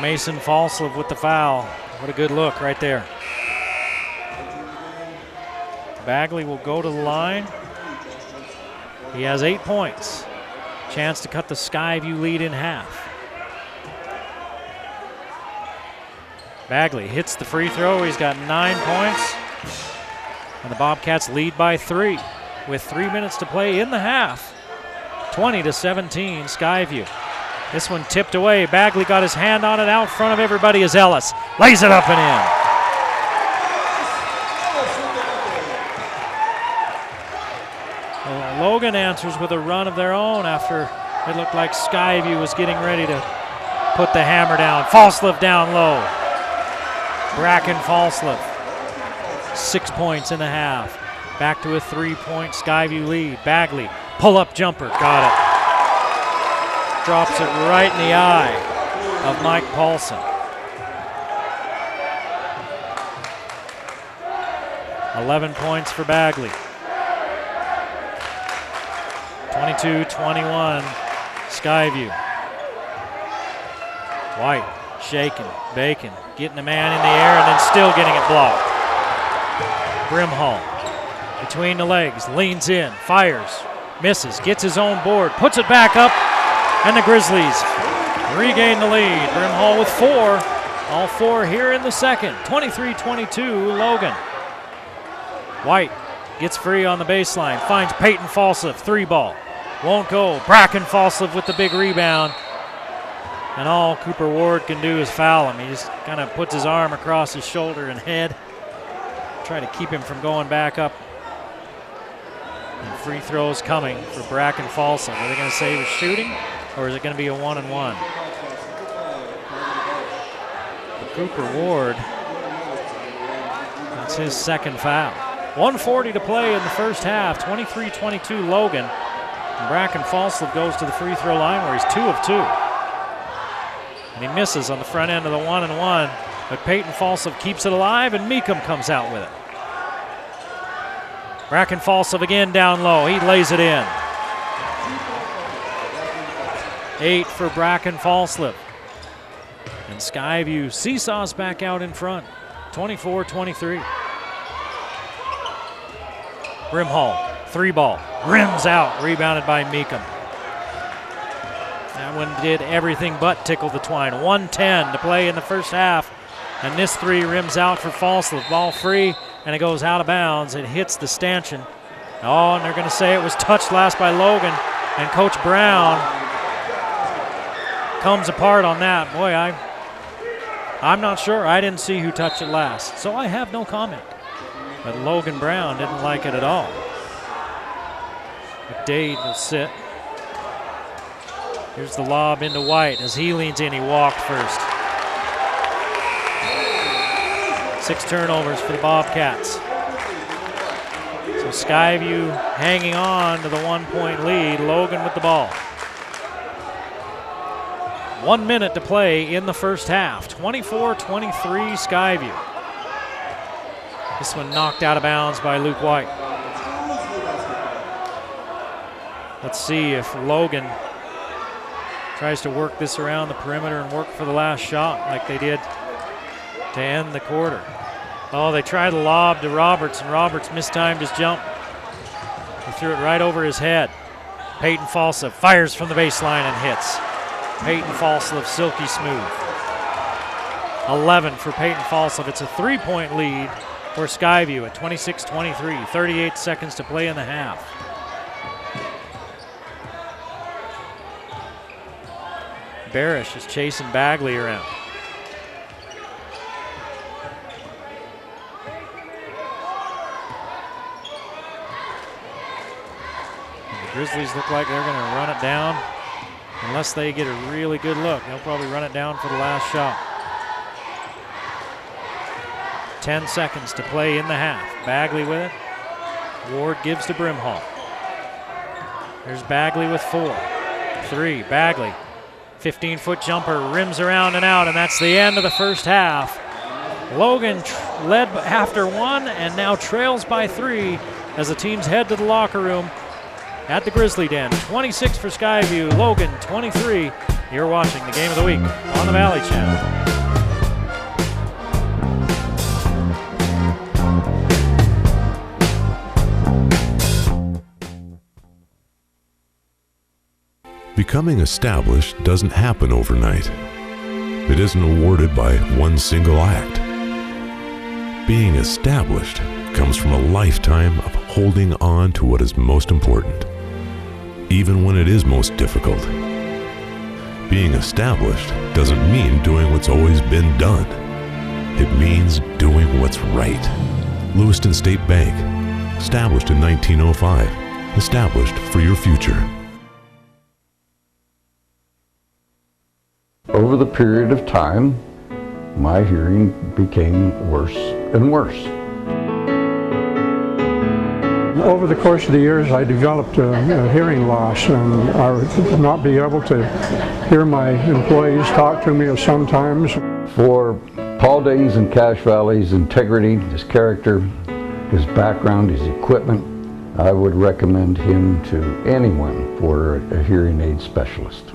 Mason Falslev with the foul. What a good look right there. Bagley will go to the line. He has 8 points. Chance to cut the Skyview lead in half. Bagley hits the free throw. He's got 9 points. And the Bobcats lead by 3 with 3 minutes to play in the half. 20-17 Skyview. This one tipped away. Bagley got his hand on it. Out front of everybody is Ellis. Lays it up and in. Well, Logan answers with a run of their own after it looked like Skyview was getting ready to put the hammer down. Falslev down low. Bracken Falslev. 6 points in the half. Back to a 3-point Skyview lead. Bagley, pull-up jumper. Got it. Drops it right in the eye of Mike Paulson. 11 points for Bagley. 22-21, Skyview. White, shaking, Bacon, getting a man in the air and then still getting it blocked. Brimhall, between the legs, leans in, fires, misses, gets his own board, puts it back up, and the Grizzlies regain the lead. Brimhall with 4. All 4 here in the second. 23-22, Logan. White gets free on the baseline. Finds Peyton Falslev, 3-ball. Won't go. Bracken Falslev with the big rebound. And all Cooper Ward can do is foul him. He just kind of puts his arm across his shoulder and head. Try to keep him from going back up. And free throws coming for Bracken Falslev. Are they going to say he was shooting? Or is it going to be a 1-and-1? For Cooper Ward, that's his second foul. 1:40 to play in the first half. 23-22 Logan. And Bracken Falslev goes to the free throw line where he's 2 of 2. And he misses on the front end of the 1-and-1. But Peyton Falslev keeps it alive and Meekum comes out with it. Bracken Falslev again down low. He lays it in. 8 for Bracken Falslev. And Skyview seesaws back out in front. 24-23. Brimhall, 3-ball. Rims out, rebounded by Meekum. That one did everything but tickle the twine. 1:10 to play in the first half. And this 3 rims out for Falslev. Ball free, and it goes out of bounds. It hits the stanchion. Oh, and they're going to say it was touched last by Logan. And Coach Brown comes apart on that. Boy, I'm not sure. I didn't see who touched it last, so I have no comment. But Logan Brown didn't like it at all. McDade will sit. Here's the lob into White. As he leans in, he walked first. 6 turnovers for the Bobcats. So Skyview hanging on to the 1-point lead. Logan with the ball. 1 minute to play in the first half. 24-23 Skyview. This one knocked out of bounds by Luke White. Let's see if Logan tries to work this around the perimeter and work for the last shot like they did to end the quarter. Oh, they tried a lob to Roberts, and Roberts mistimed his jump. He threw it right over his head. Peyton Falsa fires from the baseline and hits. Peyton Falsa, silky smooth. 11 for Peyton Falsa. It's a 3-point lead for Skyview at 26-23. 38 seconds to play in the half. Barish is chasing Bagley around. And the Grizzlies look like they're going to run it down. Unless they get a really good look, they'll probably run it down for the last shot. 10 seconds to play in the half. Bagley with it. Ward gives to Brimhall. There's Bagley with 4. 3, Bagley. 15-foot jumper, rims around and out, and that's the end of the first half. Logan led after 1 and now trails by 3 as the teams head to the locker room at the Grizzly Den. 26 for Skyview, Logan 23. You're watching the Game of the Week on the Valley Channel. Becoming established doesn't happen overnight. It isn't awarded by one single act. Being established comes from a lifetime of holding on to what is most important, even when it is most difficult. Being established doesn't mean doing what's always been done. It means doing what's right. Lewiston State Bank, established in 1905, established for your future. Over the period of time, my hearing became worse and worse. Over the course of the years, I developed a hearing loss, and I would not be able to hear my employees talk to me sometimes. For Paul Danes and Cache Valley's integrity, his character, his background, his equipment, I would recommend him to anyone for a hearing aid specialist.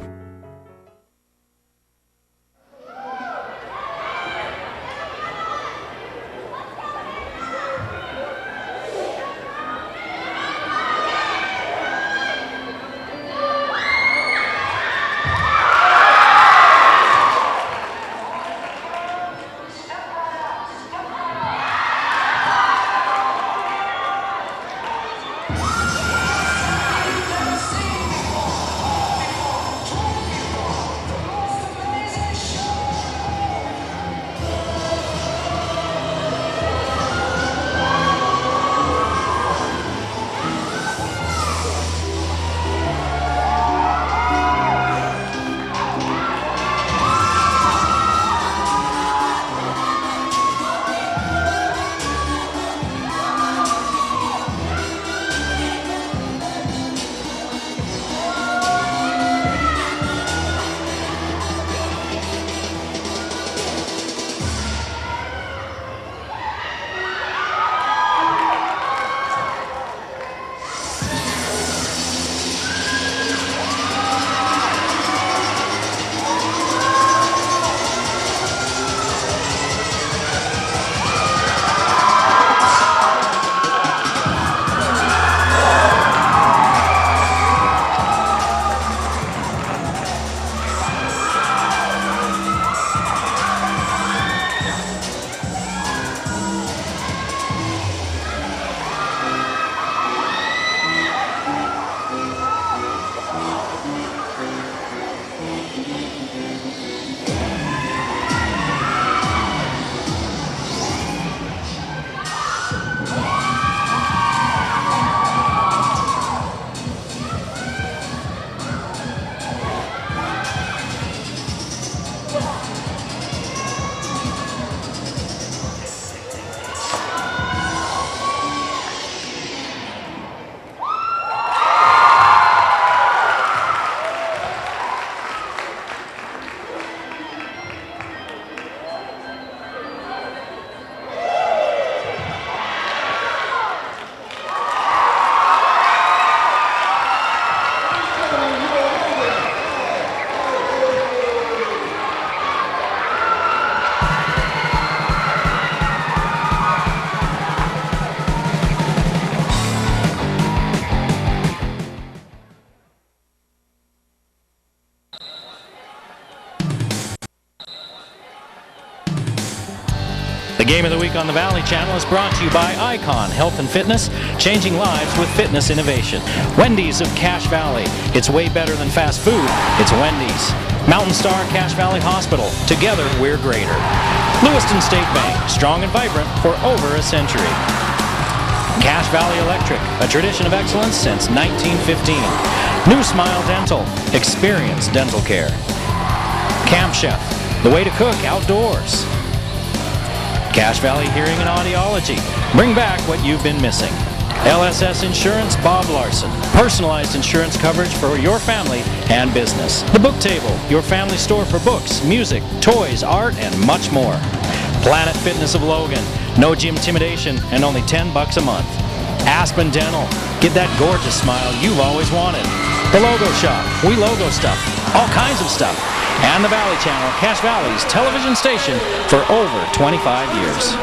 Game of the Week on the Valley Channel is brought to you by Icon Health and Fitness, changing lives with fitness innovation. Wendy's of Cache Valley. It's way better than fast food. It's Wendy's. Mountain Star Cache Valley Hospital. Together, we're greater. Lewiston State Bank, strong and vibrant for over a century. Cache Valley Electric, a tradition of excellence since 1915. New Smile Dental, experience dental care. Camp Chef, the way to cook outdoors. Cache Valley Hearing and Audiology, bring back what you've been missing. LSS Insurance, Bob Larson, personalized insurance coverage for your family and business. The Book Table, your family store for books, music, toys, art, and much more. Planet Fitness of Logan, no gym intimidation and only $10 a month. Aspen Dental, get that gorgeous smile you've always wanted. The Logo Shop, we logo stuff, all kinds of stuff. And the Valley Channel, Cache Valley's television station for over 25 years.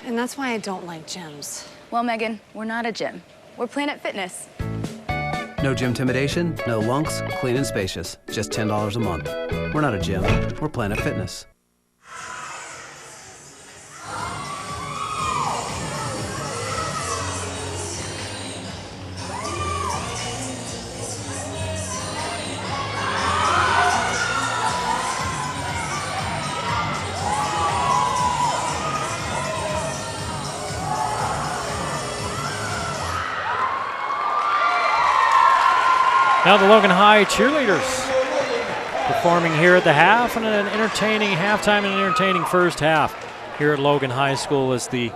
And that's why I don't like gyms. Well, Megan, we're not a gym. We're Planet Fitness. No gym intimidation, no lunks, clean and spacious. Just $10 a month. We're not a gym. We're Planet Fitness. Now the Logan High cheerleaders performing here at the half, and an entertaining halftime and an entertaining first half here at Logan High School as the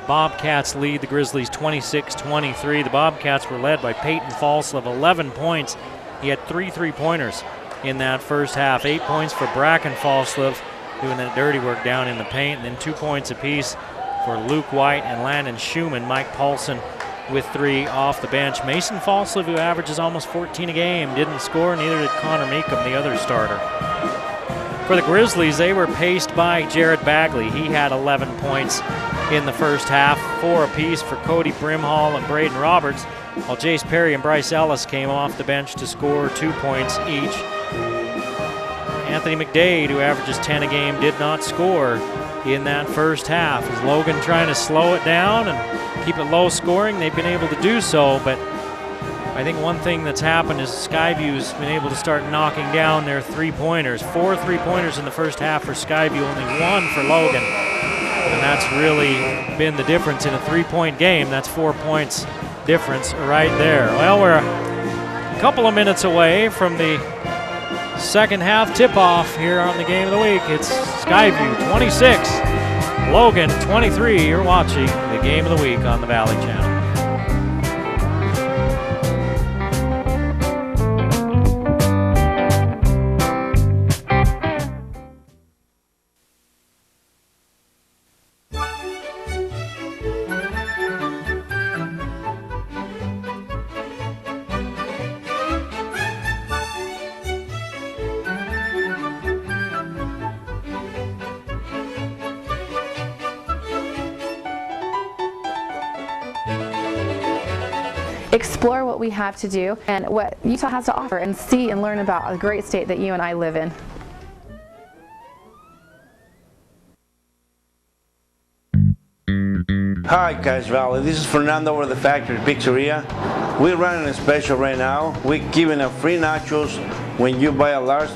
Bobcats lead the Grizzlies 26-23. The Bobcats were led by Peyton Falslev, 11 points. He had 3 3-pointers in that first half. 8 points for Bracken Falslev, doing that dirty work down in the paint, and then 2 points apiece for Luke White and Landon Schumann. Mike Paulson with 3 off the bench. Mason Falslev, who averages almost 14 a game, didn't score, neither did Connor Meekum, the other starter. For the Grizzlies, they were paced by Jared Bagley. He had 11 points in the first half, 4 apiece for Cody Brimhall and Braden Roberts, while Jace Perry and Bryce Ellis came off the bench to score 2 points each. Anthony McDade, who averages 10 a game, did not score in that first half. Is Logan trying to slow it down and keep it low scoring? They've been able to do so, but I think one thing that's happened is Skyview's been able to start knocking down their 3-pointers. 4 3-pointers in the first half for Skyview, only 1 for Logan. And that's really been the difference in a 3-point game. That's 4 points difference right there. Well, we're a couple of minutes away from the second half tip-off here on the Game of the Week. It's Skyview 26, Logan 23. You're watching the Game of the Week on the Valley Channel. Explore what we have to do and what Utah has to offer, and see and learn about a great state that you and I live in. Hi Cache Valley, this is Fernando over the Factory Pizzeria. We're running a special right now. We're giving a free nachos when you buy a large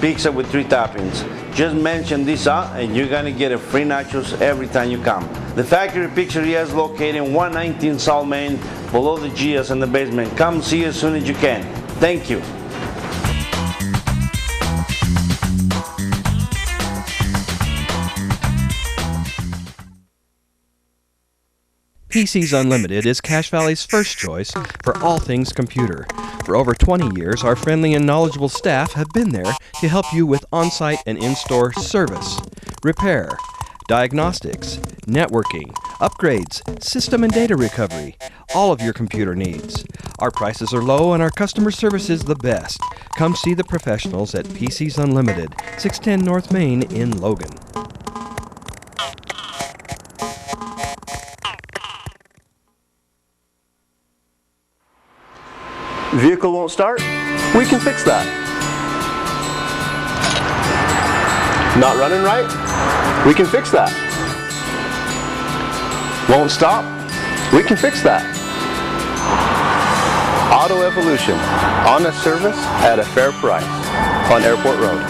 pizza with 3 toppings. Just mention this out and you're gonna get a free nachos every time you come. The Factory Pizzeria is located in 119 South Main, below the Gias in the basement. Come see as soon as you can. Thank you. PCs Unlimited is Cache Valley's first choice for all things computer. For over 20 years, our friendly and knowledgeable staff have been there to help you with on-site and in-store service, repair, diagnostics, networking, upgrades, system and data recovery, all of your computer needs. Our prices are low and our customer service is the best. Come see the professionals at PC's Unlimited, 610 North Main in Logan. Vehicle won't start? We can fix that. Not running right? We can fix that. Won't stop? We can fix that. Auto Evolution, honest service at a fair price on Airport Road.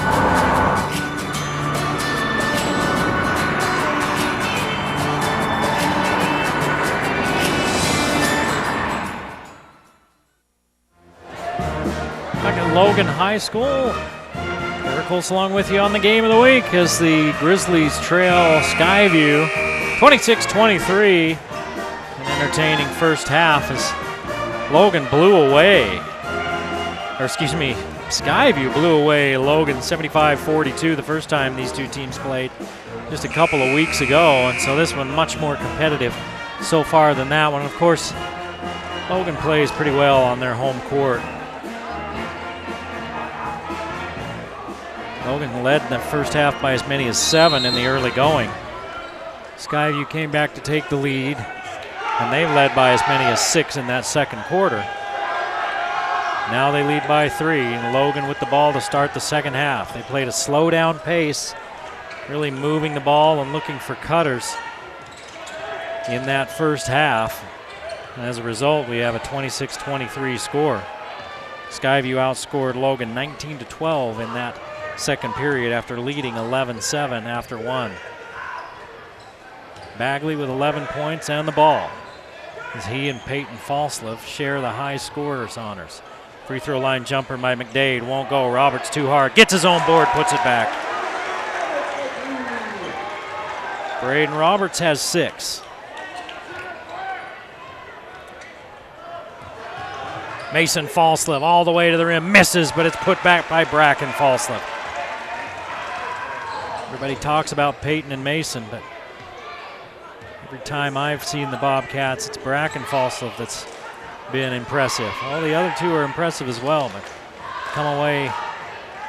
Back at Logan High School, Eric Holtz along with you on the game of the week as the Grizzlies trail Skyview 26-23. An entertaining first half as Logan blew away, or excuse me, Skyview blew away Logan 75-42 the first time these two teams played just a couple of weeks ago, and so this one much more competitive so far than that one. Of course, Logan plays pretty well on their home court. Logan led in the first half by as many as 7 in the early going. Skyview came back to take the lead, and they've led by as many as 6 in that second quarter. Now they lead by 3, and Logan with the ball to start the second half. They played a slow down pace, really moving the ball and looking for cutters in that first half. And as a result, we have a 26-23 score. Skyview outscored Logan 19-12 in that second period after leading 11-7 after 1. Bagley with 11 points and the ball as he and Peyton Falslev share the high scorers honors. Free throw line jumper by McDade won't go. Roberts too hard, gets his own board, puts it back. Braden Roberts has 6. Mason Falslev all the way to the rim, misses, but it's put back by Bracken Falslev. Everybody talks about Peyton and Mason, but every time I've seen the Bobcats, it's Bracken Falslev that's been impressive. All the other two are impressive as well, but come away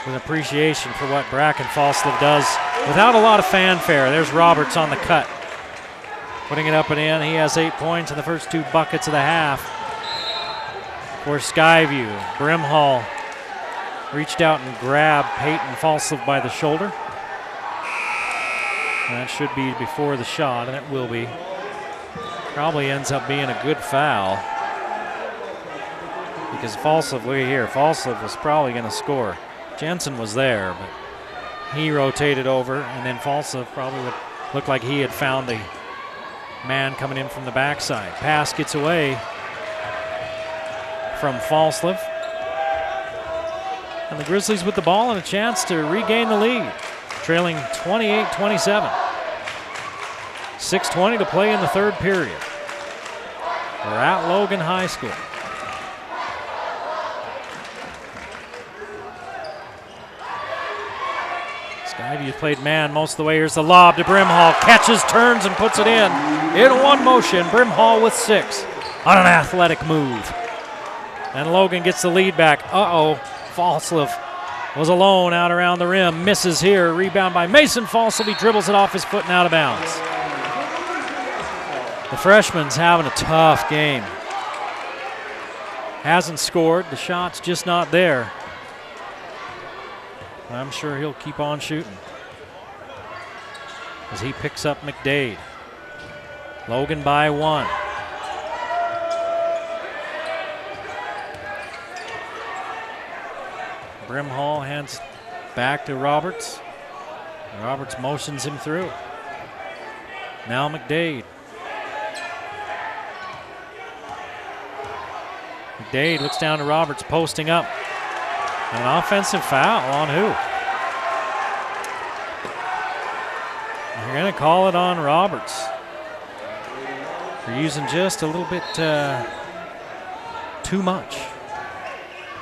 with appreciation for what Bracken Falslev does without a lot of fanfare. There's Roberts on the cut, putting it up and in. He has 8 points in the first 2 buckets of the half. For Skyview, Brimhall reached out and grabbed Peyton Falslev by the shoulder. That should be before the shot, and it will be. Probably ends up being a good foul. Because Falslev, look here, Falslev was probably going to score. Jensen was there, but he rotated over, and then Falslev probably would look like he had found the man coming in from the backside. Pass gets away from Falslev. And the Grizzlies with the ball and a chance to regain the lead, trailing 28-27. 6:20 to play in the third period. We're at Logan High School. Skyview played man most of the way. Here's the lob to Brimhall. Catches, turns, and puts it in one motion. Brimhall with 6 on an athletic move. And Logan gets the lead back. Falslev was alone out around the rim. Misses here. Rebound by Mason Falslev. He dribbles it off his foot and out of bounds. The freshman's having a tough game. Hasn't scored. The shot's just not there. I'm sure he'll keep on shooting as he picks up McDade. Logan by 1. Brimhall hands back to Roberts. Roberts motions him through. Now McDade. McDade looks down to Roberts, posting up. And an offensive foul on who? They're going to call it on Roberts for using just a little bit too much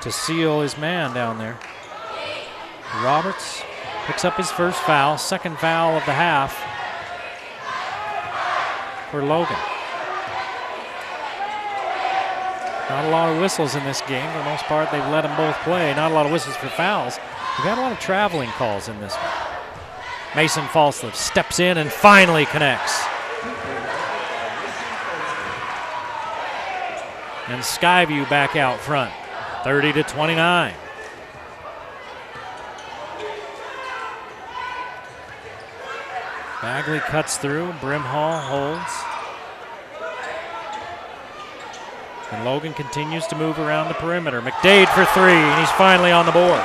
to seal his man down there. Roberts picks up his first foul, second foul of the half for Logan. Not a lot of whistles in this game. For the most part, they've let them both play. Not a lot of whistles for fouls. We've got a lot of traveling calls in this one. Mason Falslev steps in and finally connects. And Skyview back out front, 30-29. Bagley cuts through, Brimhall holds. And Logan continues to move around the perimeter. McDade for three, and he's finally on the board.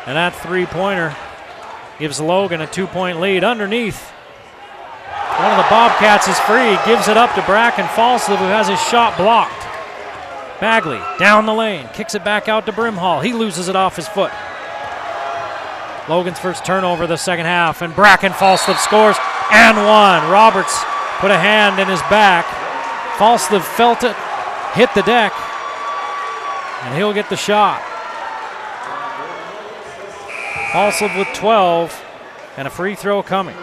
And that three-pointer gives Logan a 2-point lead underneath. One of the Bobcats is free, gives it up to Bracken Falslev, who has his shot blocked. Bagley down the lane, kicks it back out to Brimhall. He loses it off his foot. Logan's first turnover of the second half, and Bracken Falslev scores and one. Roberts put a hand in his back. Falslev felt it, hit the deck, and he'll get the shot. Falslev with 12 and a free throw coming.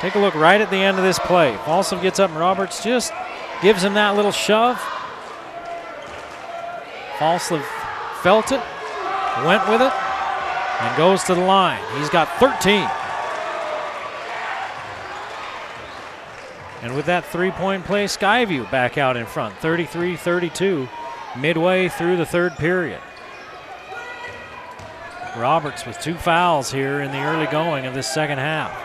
Take a look right at the end of this play. Falslev gets up and Roberts just gives him that little shove. Falslev felt it, went with it, and goes to the line. He's got 13. And with that three-point play, Skyview back out in front, 33-32, midway through the third period. Roberts with 2 fouls here in the early going of this second half.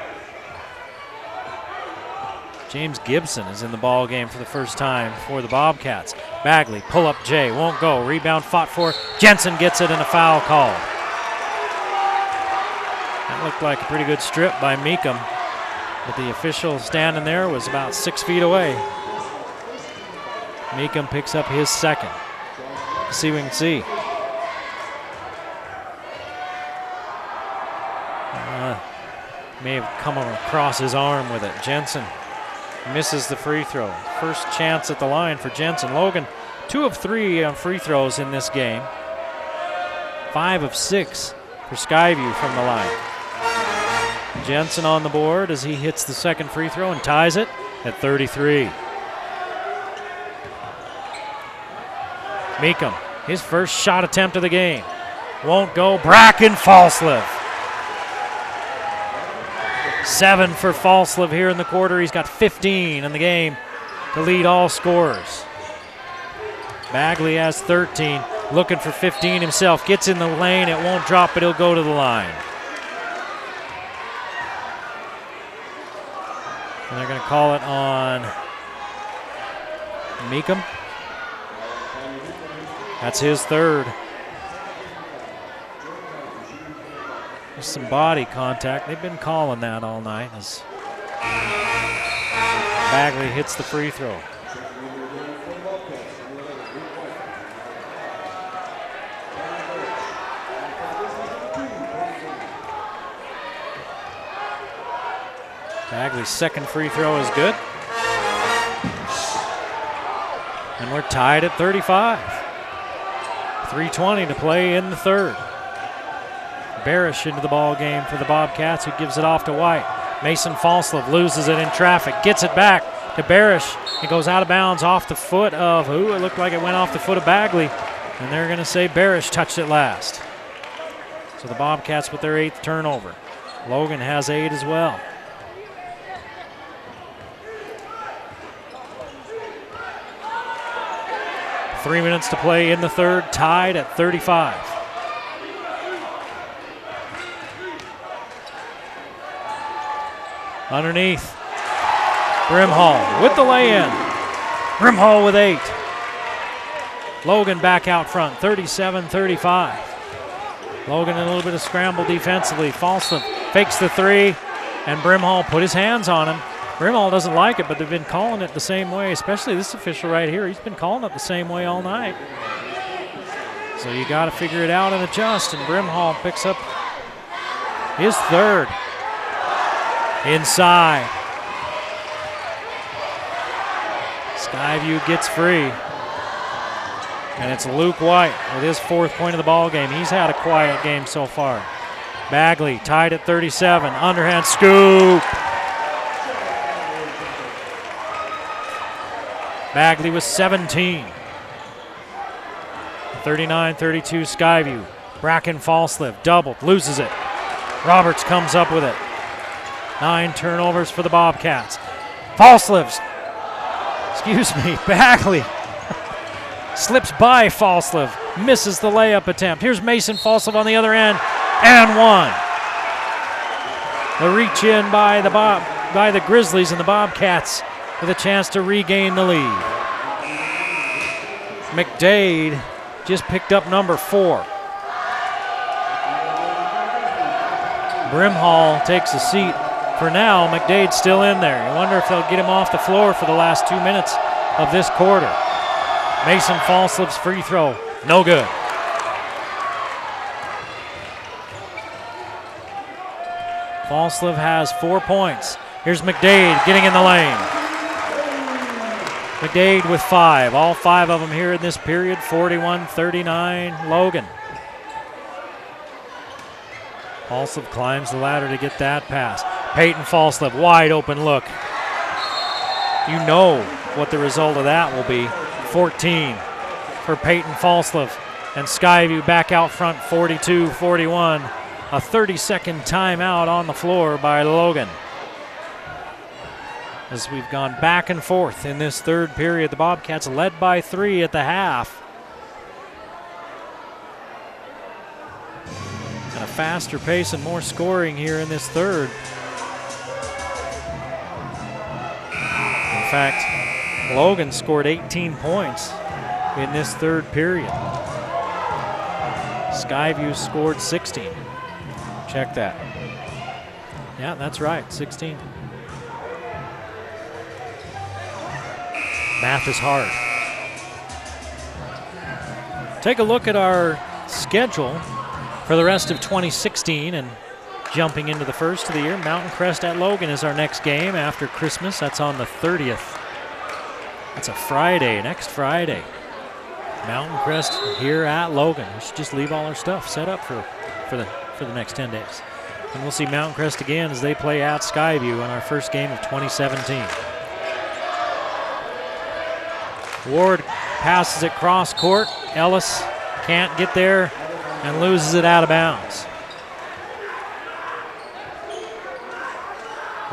James Gibson is in the ball game for the first time for the Bobcats. Bagley, pull up Jay, won't go. Rebound fought for. Jensen gets it and a foul called. That looked like a pretty good strip by Meekum, but the official standing there was about 6 feet away. Meekum picks up his second. Let's see what we can see. May have come across his arm with it. Jensen misses the free throw. First chance at the line for Jensen. Logan, 2 of 3 on free throws in this game. 5 of 6 for Skyview from the line. Jensen on the board as he hits the second free throw and ties it at 33. Meekum, his first shot attempt of the game. Won't go. Bracken Falslev. 7 for Falslev here in the quarter. He's got 15 in the game to lead all scorers. Bagley has 13, looking for 15 himself. Gets in the lane, it won't drop, but he'll go to the line. And they're going to call it on Meekum. That's his third. Just some body contact. They've been calling that all night as Bagley hits the free throw. Bagley's second free throw is good. And we're tied at 35. 3:20 to play in the third. Barish into the ball game for the Bobcats, who gives it off to White. Mason Falslev loses it in traffic, gets it back to Barish. It goes out of bounds off the foot of who? It looked like it went off the foot of Bagley, and they're going to say Barish touched it last. So the Bobcats with their 8th turnover. Logan has 8 as well. Three minutes to play in the third, tied at 35. Underneath, Brimhall with the lay-in. Brimhall with 8. Logan back out front, 37-35. Logan in a little bit of scramble defensively. Falslev fakes the 3, and Brimhall put his hands on him. Brimhall doesn't like it, but they've been calling it the same way, especially this official right here. He's been calling it the same way all night. So you got to figure it out and adjust, and Brimhall picks up his third. Inside. Skyview gets free. And it's Luke White with his 4th point of the ball game. He's had a quiet game so far. Bagley tied at 37. Underhand scoop. Bagley with 17. 39-32 Skyview. Bracken Falsliv doubled, loses it. Roberts comes up with it. 9 turnovers for the Bobcats. Bagley slips by Falsliv, misses the layup attempt. Here's Mason Falsliv on the other end, and one. The reach in by the Grizzlies, and the Bobcats with a chance to regain the lead. McDade just picked up number 4. Brimhall takes a seat. For now, McDade's still in there. You wonder if they'll get him off the floor for the last 2 minutes of this quarter. Mason Falsliv's free throw, no good. Falsliv has 4 points. Here's McDade getting in the lane. McDade with 5, all 5 of them here in this period. 41-39 Logan. Falsliv climbs the ladder to get that pass. Peyton Falsliv, wide open look. You know what the result of that will be. 14 for Peyton Falsliv. And Skyview back out front, 42-41. A 30-second timeout on the floor by Logan. As we've gone back and forth in this third period, the Bobcats led by 3 at the half. And a faster pace and more scoring here in this third. In fact, Logan scored 18 points in this third period. Skyview scored 16. Check that. Yeah, that's right, 16. Math is hard. Take a look at our schedule for the rest of 2016 and jumping into the first of the year. Mountain Crest at Logan is our next game after Christmas. That's on the 30th. That's a Friday, next Friday. Mountain Crest here at Logan. We should just leave all our stuff set up for the next 10 days. And we'll see Mountain Crest again as they play at Skyview on our first game of 2017. Ward passes it cross court. Ellis can't get there and loses it out of bounds.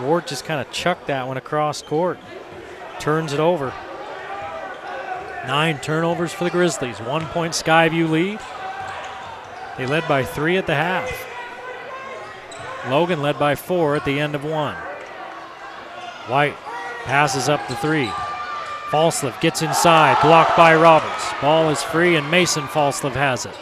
Ward just kind of chucked that one across court. Turns it over. 9 turnovers for the Grizzlies. 1 point Skyview lead. They led by 3 at the half. Logan led by 4 at the end of 1. White passes up the 3. Falsliv gets inside, blocked by Roberts. Ball is free and Mason Falsliv has it.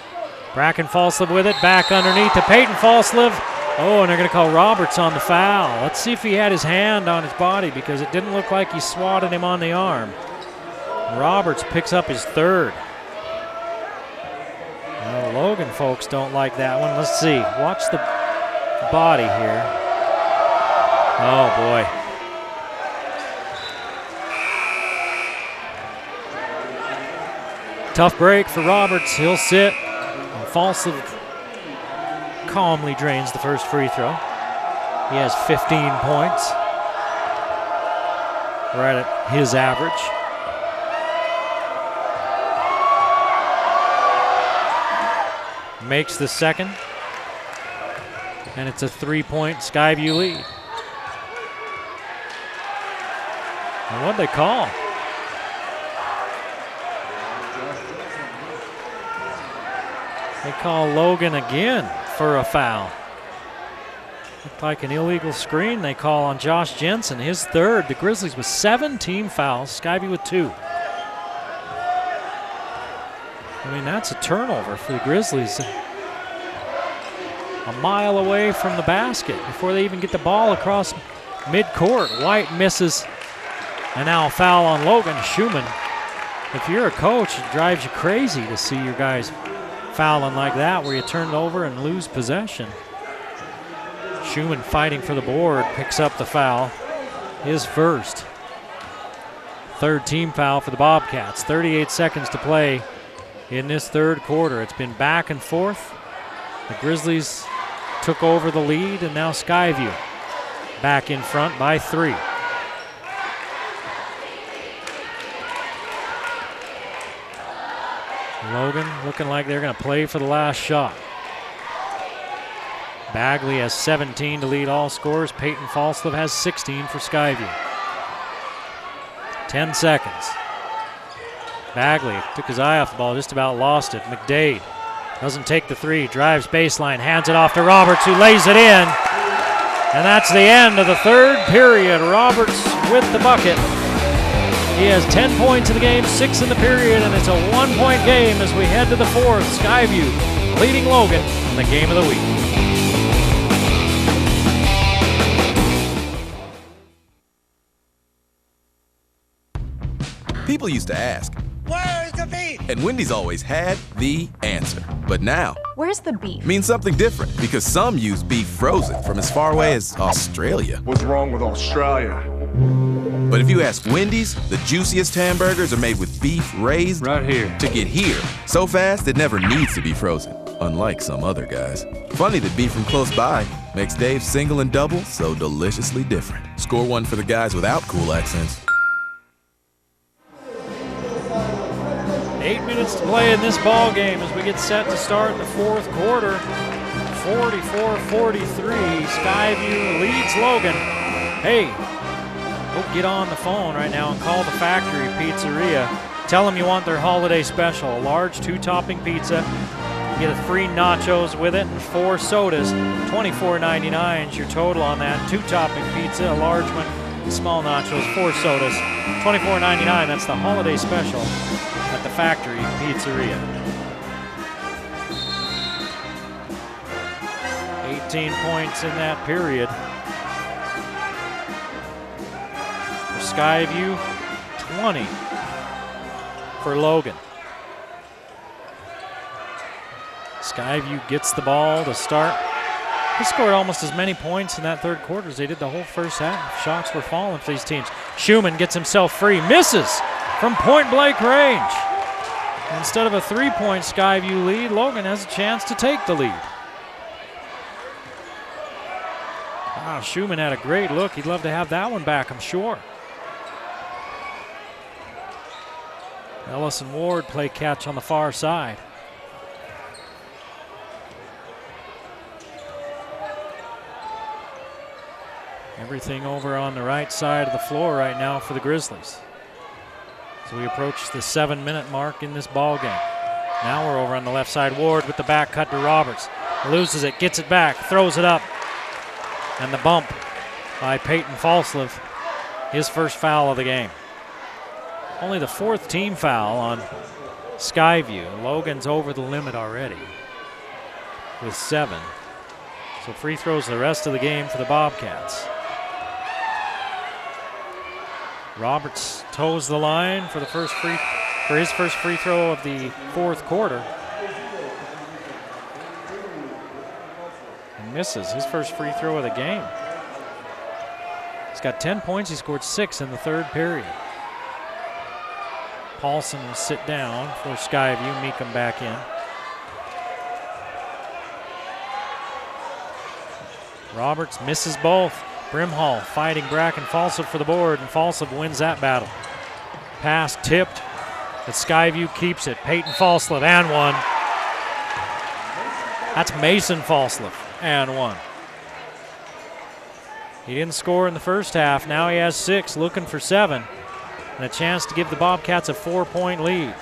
Bracken Falsliv with it, back underneath to Peyton Falsliv. Oh, and they're going to call Roberts on the foul. Let's see if he had his hand on his body because it didn't look like he swatted him on the arm. Roberts picks up his 3rd. Well, Logan folks don't like that one. Let's see. Watch the body here. Oh, boy. Tough break for Roberts. He'll sit. And Falsliv calmly drains the first free throw. He has 15 points. Right at his average. Makes the second. And it's a 3-point Skyview lead. And what'd they call? They call Logan again for a foul. Looked like an illegal screen they call on Josh Jensen, his 3rd. The Grizzlies with 7 team fouls, Skyview with 2. I mean, that's a turnover for the Grizzlies. A mile away from the basket before they even get the ball across midcourt. White misses, and now a foul on Logan. Schumann, if you're a coach, it drives you crazy to see your guys fouling like that where you turn it over and lose possession. Schumann fighting for the board, picks up the foul, his first. 3rd team foul for the Bobcats. 38 seconds to play in this third quarter. It's been back and forth. The Grizzlies took over the lead, and now Skyview back in front by 3. Logan looking like they're going to play for the last shot. Bagley has 17 to lead all scorers. Peyton Falslev has 16 for Skyview. 10 seconds. Bagley took his eye off the ball, just about lost it. McDade doesn't take the three, drives baseline, hands it off to Roberts, who lays it in. And that's the end of the third period. Roberts with the bucket. He has 10 points in the game, 6 in the period, and it's a 1-point game as we head to the fourth. Skyview leading Logan in the game of the week. People used to ask, Where's the beef? and Wendy's always had the answer. But now, Where's the beef? means something different because some use beef frozen from as far away as Australia. What's wrong with Australia? But if you ask Wendy's, the juiciest hamburgers are made with beef raised Right here. to get here so fast it never needs to be frozen, unlike some other guys. Funny that beef from close by makes Dave's single and double so deliciously different. Score one for the guys without cool accents. 8 minutes to play in this ball game as we get set to start the fourth quarter. 44-43, Skyview leads Logan. Hey, go get on the phone right now and call the Factory Pizzeria. Tell them you want their holiday special, a large 2-topping pizza. You get a free nachos with it and 4 sodas. $24.99 is your total on that. 2-topping pizza, a large one, small nachos, 4 sodas. $24.99, that's the holiday special at the Factory Pizzeria. 18 points in that period. For Skyview, 20 for Logan. Skyview gets the ball to start. They scored almost as many points in that third quarter as they did the whole first half. Shots were falling for these teams. Schumann gets himself free, misses from point-blank range. Instead of a 3-point Skyview lead, Logan has a chance to take the lead. Wow, Schumann had a great look. He'd love to have that one back, I'm sure. Ellis and Ward play catch on the far side. Everything over on the right side of the floor right now for the Grizzlies. So we approach the 7-minute mark in this ball game. Now we're over on the left side. Ward with the back cut to Roberts. Loses it, gets it back, throws it up. And the bump by Peyton Falslev, his first foul of the game. Only the 4th team foul on Skyview. Logan's over the limit already with 7. So free throws the rest of the game for the Bobcats. Roberts toes the line for his first free throw of the fourth quarter. And misses his first free throw of the game. He's got 10 points. He scored 6 in the third period. Paulson will sit down for Skyview. Meekum back in. Roberts misses both. Brimhall fighting Bracken Falslev for the board, and Falslev wins that battle. Pass tipped, but Skyview keeps it. Peyton Falslev and one. That's Mason Falslev and one. He didn't score in the first half. Now he has 6, looking for 7, and a chance to give the Bobcats a 4-point lead.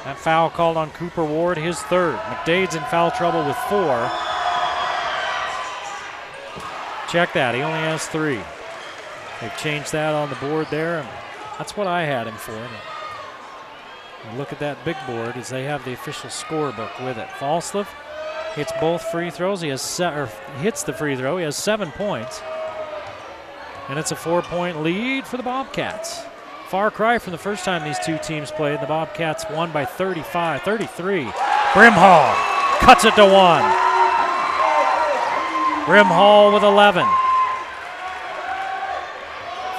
That foul called on Cooper Ward, his 3rd. McDade's in foul trouble with 4. Check that, he only has 3. They've changed that on the board there, and that's what I had him for. And look at that big board as they have the official scorebook with it. Falslev hits both free throws. He has hits the free throw. He has 7 points, and it's a 4-point lead for the Bobcats. Far cry from the first time these two teams played. The Bobcats won by 33. Brimhall cuts it to 1. Brimhall with 11.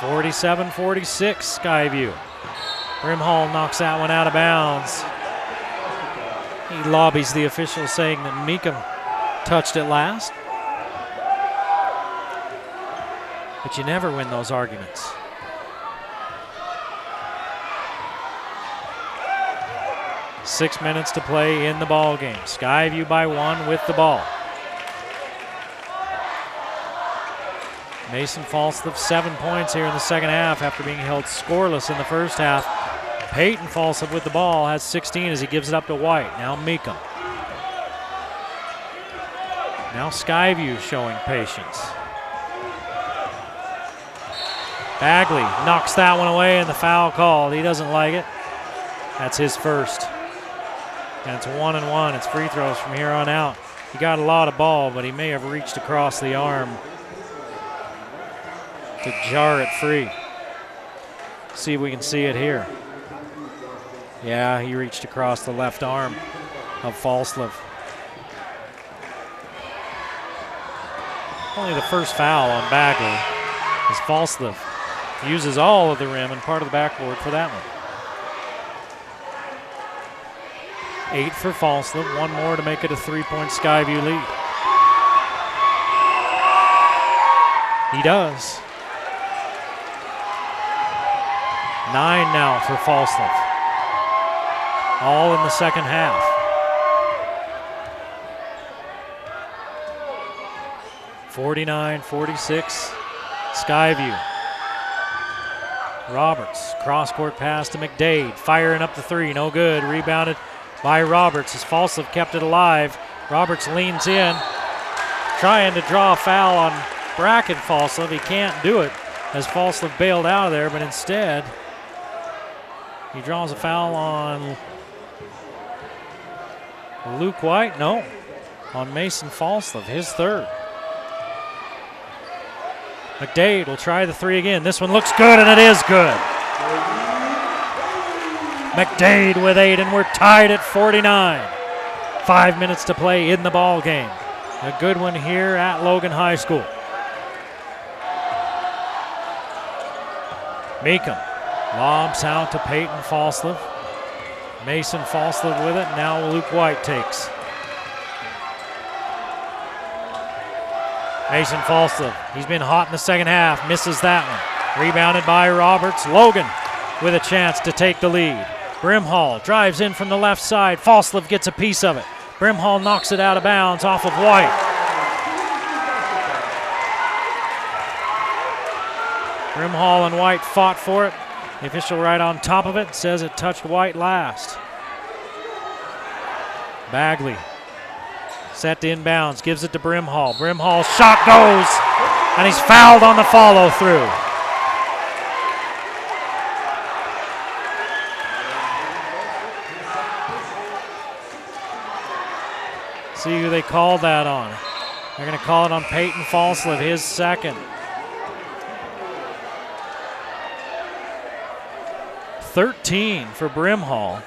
47-46, Skyview. Brimhall knocks that one out of bounds. He lobbies the official saying that Meekum touched it last. But you never win those arguments. 6 minutes to play in the ball game. Skyview by 1 with the ball. Mason Falstaff 7 points here in the second half after being held scoreless in the first half. Peyton Falstaff with the ball has 16 as he gives it up to White. Now Meekum. Now Skyview showing patience. Bagley knocks that one away and the foul called. He doesn't like it. That's his first. And it's 1-1. It's free throws from here on out. He got a lot of ball, but he may have reached across the arm to jar it free. See if we can see it here. Yeah, he reached across the left arm of Falstaff. Only the first foul on Bagley as Falstaff uses all of the rim and part of the backboard for that one. 8 for Falstaff, 1 more to make it a 3-point Skyview lead. He does. 9 now for Falstaff. All in the second half. (49-46), Skyview. Roberts, cross-court pass to McDade, firing up the 3, no good. Rebounded by Roberts as Falstaff kept it alive. Roberts leans in, trying to draw a foul on Bracken Falstaff. He can't do it as Falstaff bailed out of there, but instead he draws a foul on Luke White. No, on Mason Falstaff, his third. McDade will try the 3 again. This one looks good, and it is good. McDade with 8, and we're tied at 49. 5 minutes to play in the ball game. A good one here at Logan High School. Meekum lobs out to Peyton Falstaff. Mason Falstaff with it. Now Luke White takes. Mason Falstaff, he's been hot in the second half, misses that one. Rebounded by Roberts. Logan with a chance to take the lead. Brimhall drives in from the left side. Falstaff gets a piece of it. Brimhall knocks it out of bounds off of White. Brimhall and White fought for it. The official right on top of it says it touched White last. Bagley set to inbounds, gives it to Brimhall. Brimhall's shot goes, and he's fouled on the follow through. See who they called that on. They're going to call it on Peyton Falstaff, his second. 13 for Brimhall.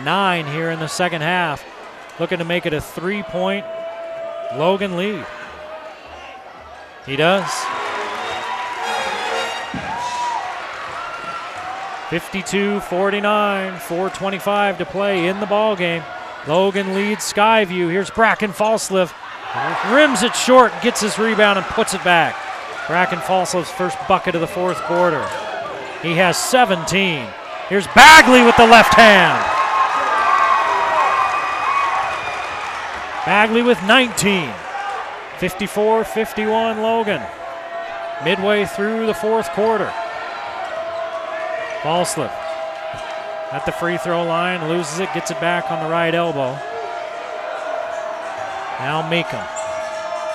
9 here in the second half. Looking to make it a 3-point Logan lead. He does. 52-49, 4:25 to play in the ball game. Logan leads Skyview. Here's Bracken Falstaff. Rims it short, gets his rebound and puts it back. Bracken Falstaff's first bucket of the fourth quarter. He has 17. Here's Bagley with the left hand. Bagley with 19. 54-51 Logan. Midway through the fourth quarter. Falstaff at the free throw line, loses it, gets it back on the right elbow. Now Meekum.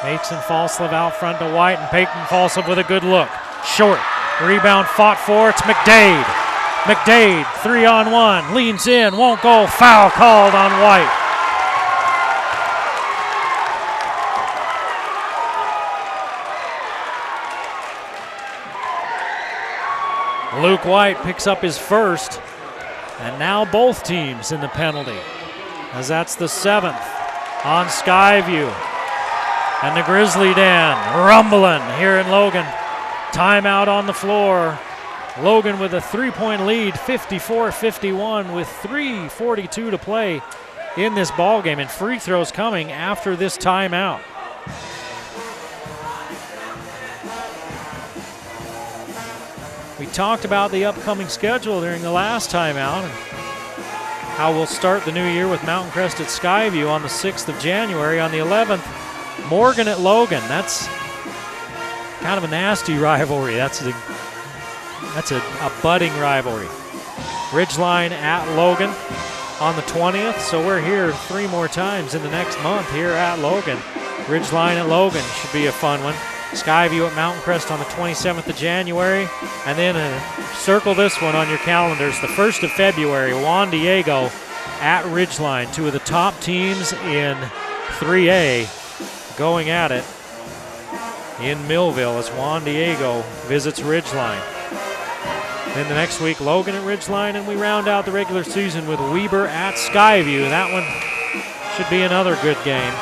Mason Falstaff out front to White, and Peyton Falstaff with a good look. Short. Rebound fought for. It's McDade. McDade, 3-on-1, leans in, won't go. Foul called on White. Luke White picks up his first, and now both teams in the penalty, as that's the 7th on Skyview. And the Grizzly Den rumbling here in Logan. Timeout on the floor. Logan with a 3-point lead, 54-51 with 3:42 to play in this ball game, and free throws coming after this timeout. We talked about the upcoming schedule during the last timeout. how we'll start the new year with Mountain Crest at Skyview on the 6th of January. On the 11th, Morgan at Logan. That's kind of a nasty rivalry. That's a budding rivalry. Ridgeline at Logan on the 20th, so we're here 3 more times in the next month here at Logan. Ridgeline at Logan should be a fun one. Skyview at Mountain Crest on the 27th of January. And then circle this one on your calendars. The 1st of February, Juan Diego at Ridgeline. 2 of the top teams in 3A going at it in Millville as Juan Diego visits Ridgeline. Then the next week, Logan at Ridgeline, and we round out the regular season with Weber at Skyview. That one should be another good game.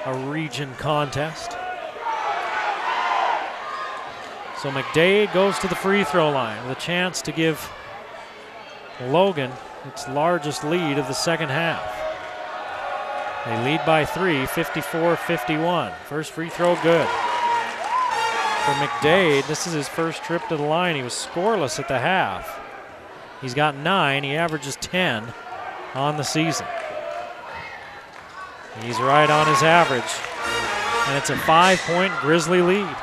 A region contest. So McDade goes to the free throw line with a chance to give Logan its largest lead of the second half. They lead by 3, 54-51. First free throw good. For McDade, this is his first trip to the line. He was scoreless at the half. He's got 9. He averages 10 on the season. He's right on his average. And it's a 5-point Grizzly lead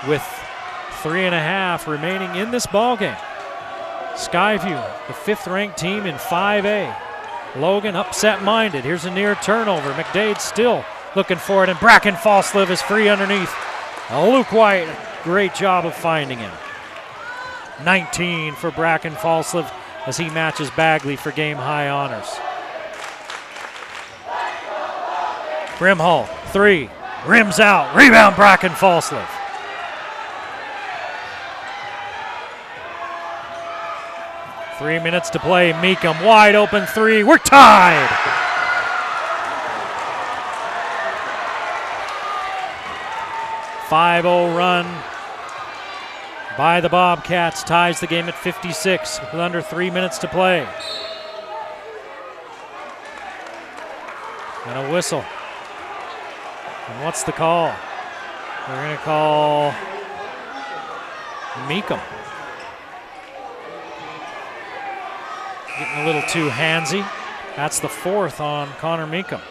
with 3.5 remaining in this ball game. Skyview, the 5th-ranked team in 5A. Logan upset-minded. Here's a near turnover. McDade still looking for it, and Bracken Falsliv is free underneath. Luke White, great job of finding him. 19 for Bracken Falsliv as he matches Bagley for game-high honors. Brimhall, 3, rims out, rebound Bracken Falsliv. Three minutes to play. Meekum, wide open 3. We're tied. .50 run by the Bobcats ties the game at 56 with under 3 minutes to play. And a whistle. And what's the call? They're going to call Meekum. Getting a little too handsy. That's the 4th on Connor Meekum.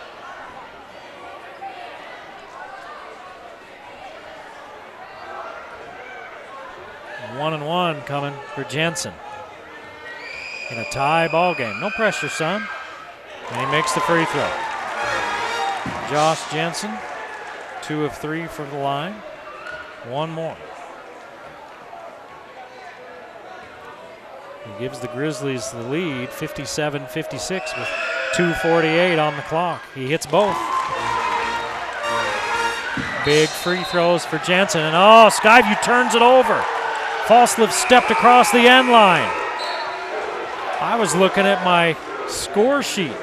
One and one coming for Jensen. In a tie ball game. No pressure, son. And he makes the free throw. Josh Jensen, 2 of 3 from the line. One more. He gives the Grizzlies the lead, 57-56 with 2:48 on the clock. He hits both. Big free throws for Jensen, and Skyview turns it over. Falsliv stepped across the end line. I was looking at my score sheet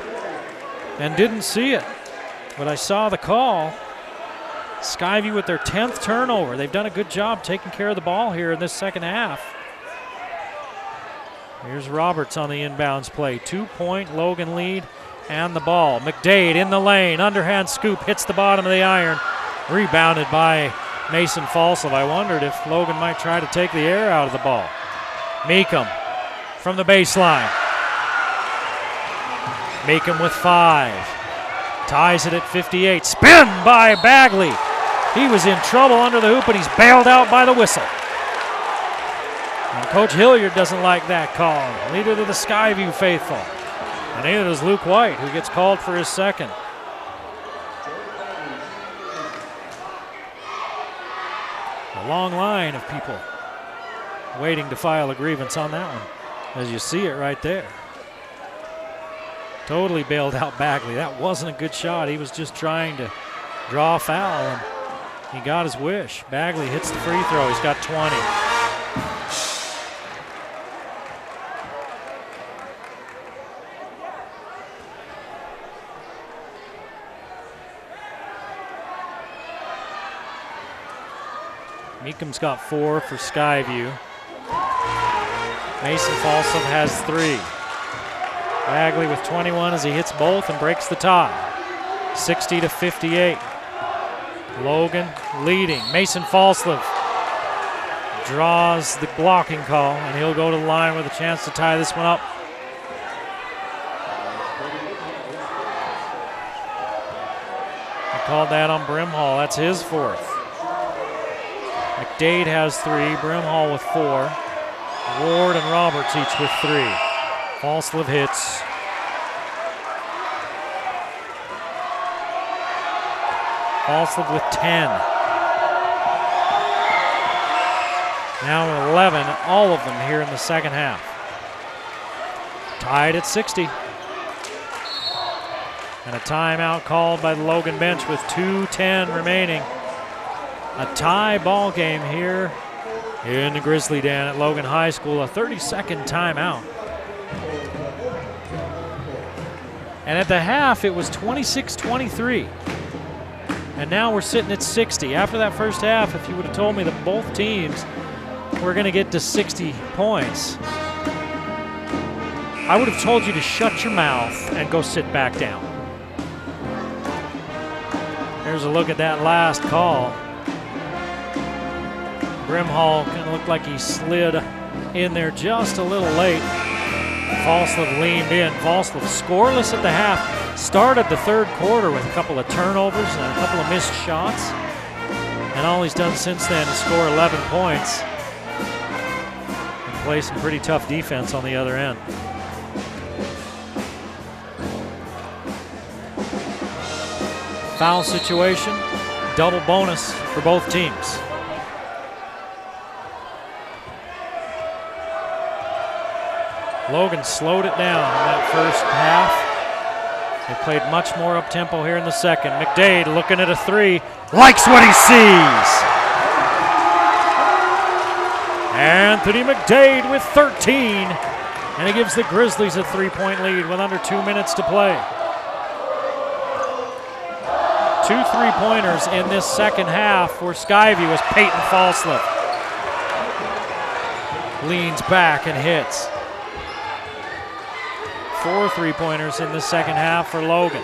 and didn't see it, but I saw the call. Skyview with their 10th turnover. They've done a good job taking care of the ball here in this second half. Here's Roberts on the inbounds play. 2-point Logan lead and the ball. McDade in the lane. Underhand scoop hits the bottom of the iron. Rebounded by Mason Falsliv. I wondered if Logan might try to take the air out of the ball. Meekum from the baseline. Meekum with 5. Ties it at 58. Spin by Bagley. He was in trouble under the hoop, but he's bailed out by the whistle. And Coach Hilliard doesn't like that call. Neither do the Skyview faithful. And neither does Luke White, who gets called for his second. A long line of people waiting to file a grievance on that one, as you see it right there. Totally bailed out Bagley. That wasn't a good shot. He was just trying to draw a foul, and he got his wish. Bagley hits the free throw. He's got 20. Meekum's got 4 for Skyview. Mason Falsliv has 3. Bagley with 21 as he hits both and breaks the tie. 60-58. Logan leading. Mason Falsliv draws the blocking call, and he'll go to the line with a chance to tie this one up. called that on Brimhall. That's his fourth. McDade has 3, Brimhall with 4. Ward and Roberts each with 3. Falslev hits. Falslev with 10. Now 11, all of them here in the second half. Tied at 60. And a timeout called by the Logan bench with 2:10 remaining. A tie ball game here in the Grizzly Den at Logan High School. A 30-second timeout. And at the half, it was 26-23. And now we're sitting at 60. After that first half, if you would have told me that both teams were going to get to 60 points, I would have told you to shut your mouth and go sit back down. Here's a look at that last call. Brimhall kind of looked like he slid in there just a little late. Falslev leaned in. Falslev scoreless at the half. Started the third quarter with a couple of turnovers and a couple of missed shots. And all he's done since then is score 11 points and play some pretty tough defense on the other end. Foul situation, double bonus for both teams. Logan slowed it down in that first half. They played much more up-tempo here in the second. McDade looking at a 3, likes what he sees. Anthony McDade with 13, and he gives the Grizzlies a 3-point lead with under 2 minutes to play. 2 3-pointers in this second half for Skyview as Peyton Falslev leans back and hits. 4 3-pointers in the second half for Logan.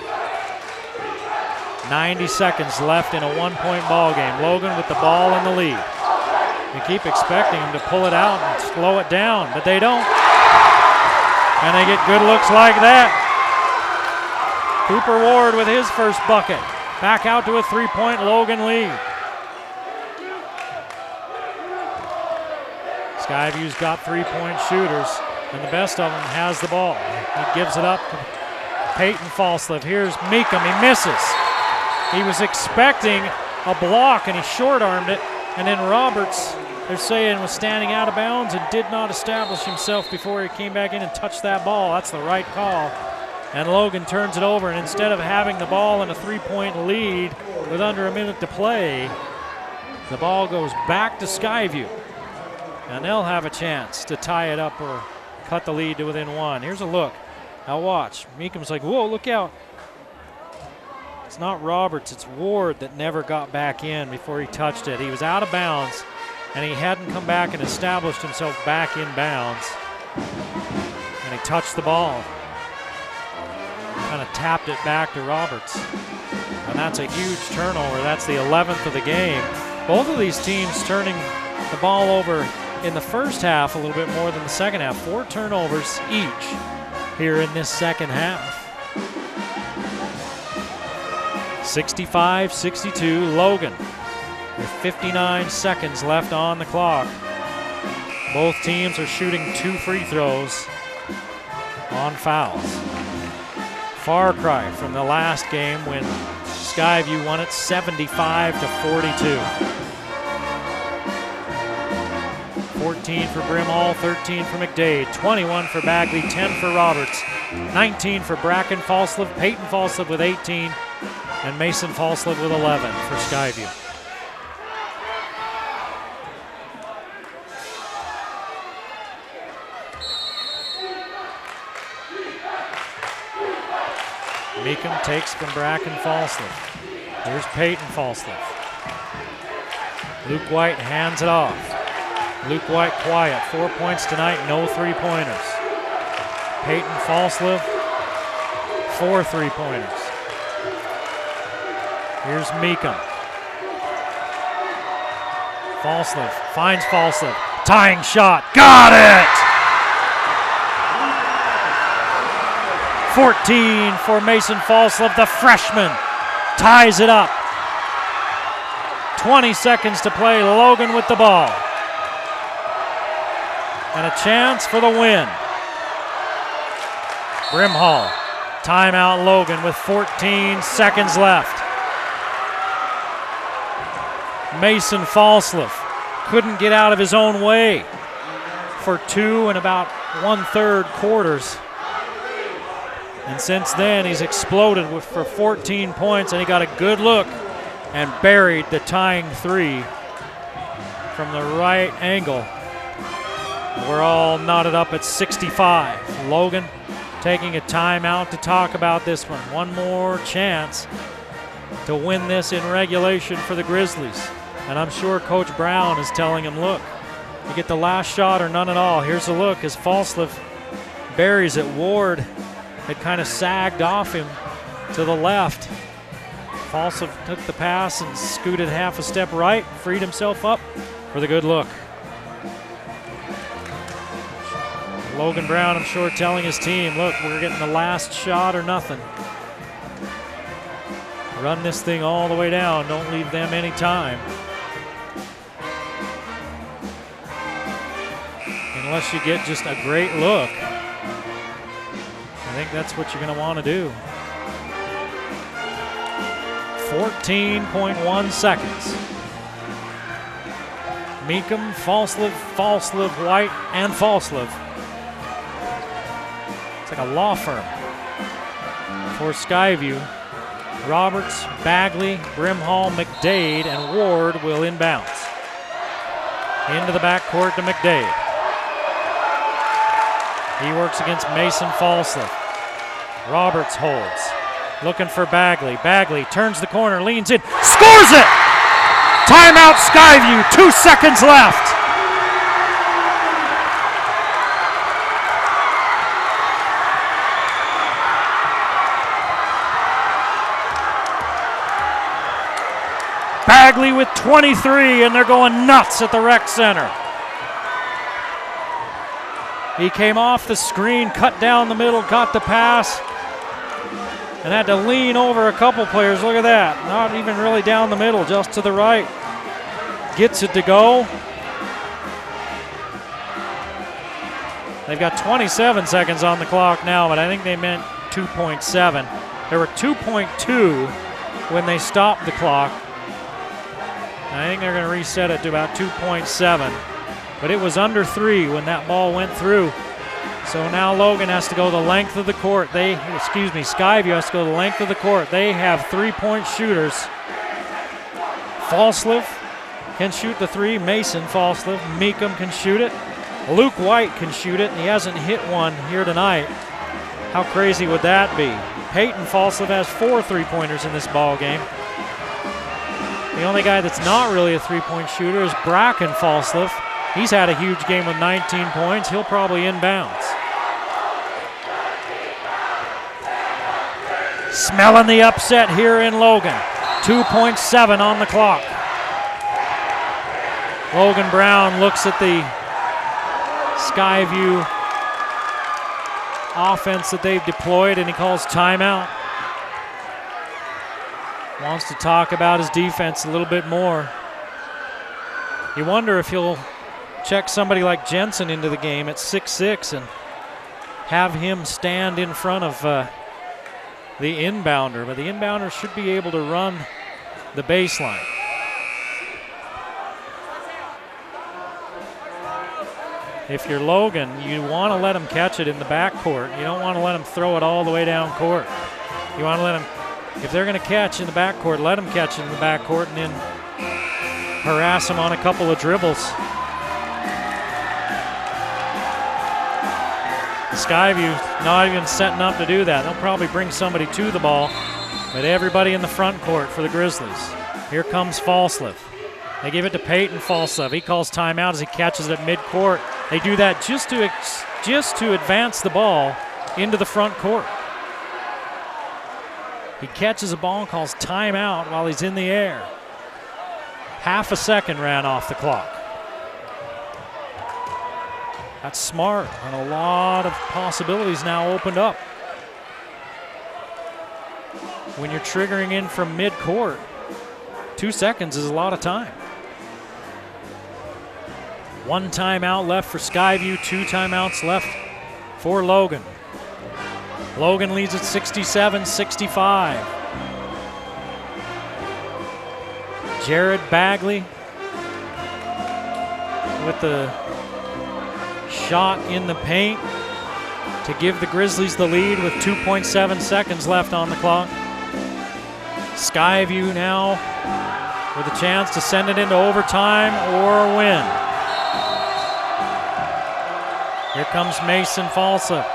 90 seconds left in a 1-point ball game. Logan with the ball in the lead. We keep expecting him to pull it out and slow it down, but they don't. And they get good looks like that. Cooper Ward with his first bucket. Back out to a 3-point Logan lead. Skyview's got 3-point shooters, and the best of them has the ball. He gives it up to Peyton Falslev. Here's Meekum, he misses. He was expecting a block and he short-armed it, and then Roberts, they're saying, was standing out of bounds and did not establish himself before he came back in and touched that ball. That's the right call. And Logan turns it over, and instead of having the ball in a 3-point lead with under a minute to play, the ball goes back to Skyview. And they'll have a chance to tie it up or cut the lead to within 1. Here's a look. Now watch. Meekum's like, whoa, look out. It's not Roberts, it's Ward that never got back in before he touched it. He was out of bounds, and he hadn't come back and established himself back in bounds. And he touched the ball. Kind of tapped it back to Roberts. And that's a huge turnover. That's the 11th of the game. Both of these teams turning the ball over in the first half a little bit more than the second half. 4 turnovers each here in this second half. 65-62, Logan with 59 seconds left on the clock. Both teams are shooting 2 free throws on fouls. Far cry from the last game when Skyview won it 75-42. 14 for Brimhall, 13 for McDade, 21 for Bagley, 10 for Roberts, 19 for Bracken Falslev, Peyton Falslev with 18, and Mason Falslev with 11 for Skyview. Meekum takes from Bracken Falslev. Here's Peyton Falslev. Luke White hands it off. Luke White quiet, 4 points tonight, no 3-pointers. Peyton Falslev, 4 3-pointers. Here's Meekum. Falslev finds Falslev, tying shot, got it! 14 for Mason Falslev, the freshman, ties it up. 20 seconds to play, Logan with the ball. And a chance for the win. Brimhall, timeout Logan with 14 seconds left. Mason Falslev couldn't get out of his own way for 2 and about 1/3 quarters. And since then, he's exploded for 14 points, and he got a good look and buried the tying 3 from the right angle. We're all knotted up at 65. Logan taking a timeout to talk about this one. One more chance to win this in regulation for the Grizzlies. And I'm sure Coach Brown is telling him, look, you get the last shot or none at all. Here's a look as Falslev buries it. Ward had kind of sagged off him to the left. Falslev took the pass and scooted half a step right, freed himself up for the good look. Logan Brown, I'm sure, telling his team, look, we're getting the last shot or nothing. Run this thing all the way down. Don't leave them any time. Unless you get just a great look. I think that's what you're going to want to do. 14.1 seconds. Meekum, Falslev, White, and Falslev. It's like a law firm for Skyview. Roberts, Bagley, Brimhall, McDade, and Ward will inbounds. Into the backcourt to McDade. He works against Mason Falslev. Roberts holds. Looking for Bagley. Bagley turns the corner, leans in, scores it! Timeout Skyview, 2 seconds left. Bagley with 23, and they're going nuts at the rec center. He came off the screen, cut down the middle, got the pass, and had to lean over a couple players. Look at that. Not even really down the middle, just to the right. Gets it to go. They've got 27 seconds on the clock now, but I think they meant 2.7. There were 2.2 when they stopped the clock. I think they're going to reset it to about 2.7. But it was under 3 when that ball went through. So now Logan has to go the length of the court. Skyview has to go the length of the court. They have 3-point shooters. Falslev can shoot the 3. Mason Falslev. Meekum can shoot it. Luke White can shoot it, and he hasn't hit one here tonight. How crazy would that be? Peyton Falslev has 4 3-pointers in this ball game. The only guy that's not really a 3-point shooter is Bracken Falslev. He's had a huge game with 19 points. He'll probably inbounds. Smelling the upset here in Logan. 2.7 on the clock. Logan Brown looks at the Skyview offense that they've deployed, and he calls timeout. Wants to talk about his defense a little bit more. You wonder if he'll check somebody like Jensen into the game at 6'6" and have him stand in front of the inbounder. But the inbounder should be able to run the baseline. If you're Logan, you want to let him catch it in the backcourt. You don't want to let him throw it all the way down court. You want to let him, if they're going to catch in the backcourt, let him catch it in the backcourt and then harass him on a couple of dribbles. Skyview's not even setting up to do that. They'll probably bring somebody to the ball, but everybody in the front court for the Grizzlies. Here comes Falslev. They give it to Peyton Falslev. He calls timeout as he catches it at midcourt. They do that just to advance the ball into the front court. He catches a ball and calls timeout while he's in the air. Half a second ran off the clock. That's smart, and a lot of possibilities now opened up. when you're triggering in from mid-court. 2 seconds is a lot of time. 1 timeout left for Skyview, 2 timeouts left for Logan. Logan leads at 67-65. Jared Bagley with the shot in the paint to give the Grizzlies the lead with 2.7 seconds left on the clock. Skyview now with a chance to send it into overtime or win. Here comes Mason Falsa.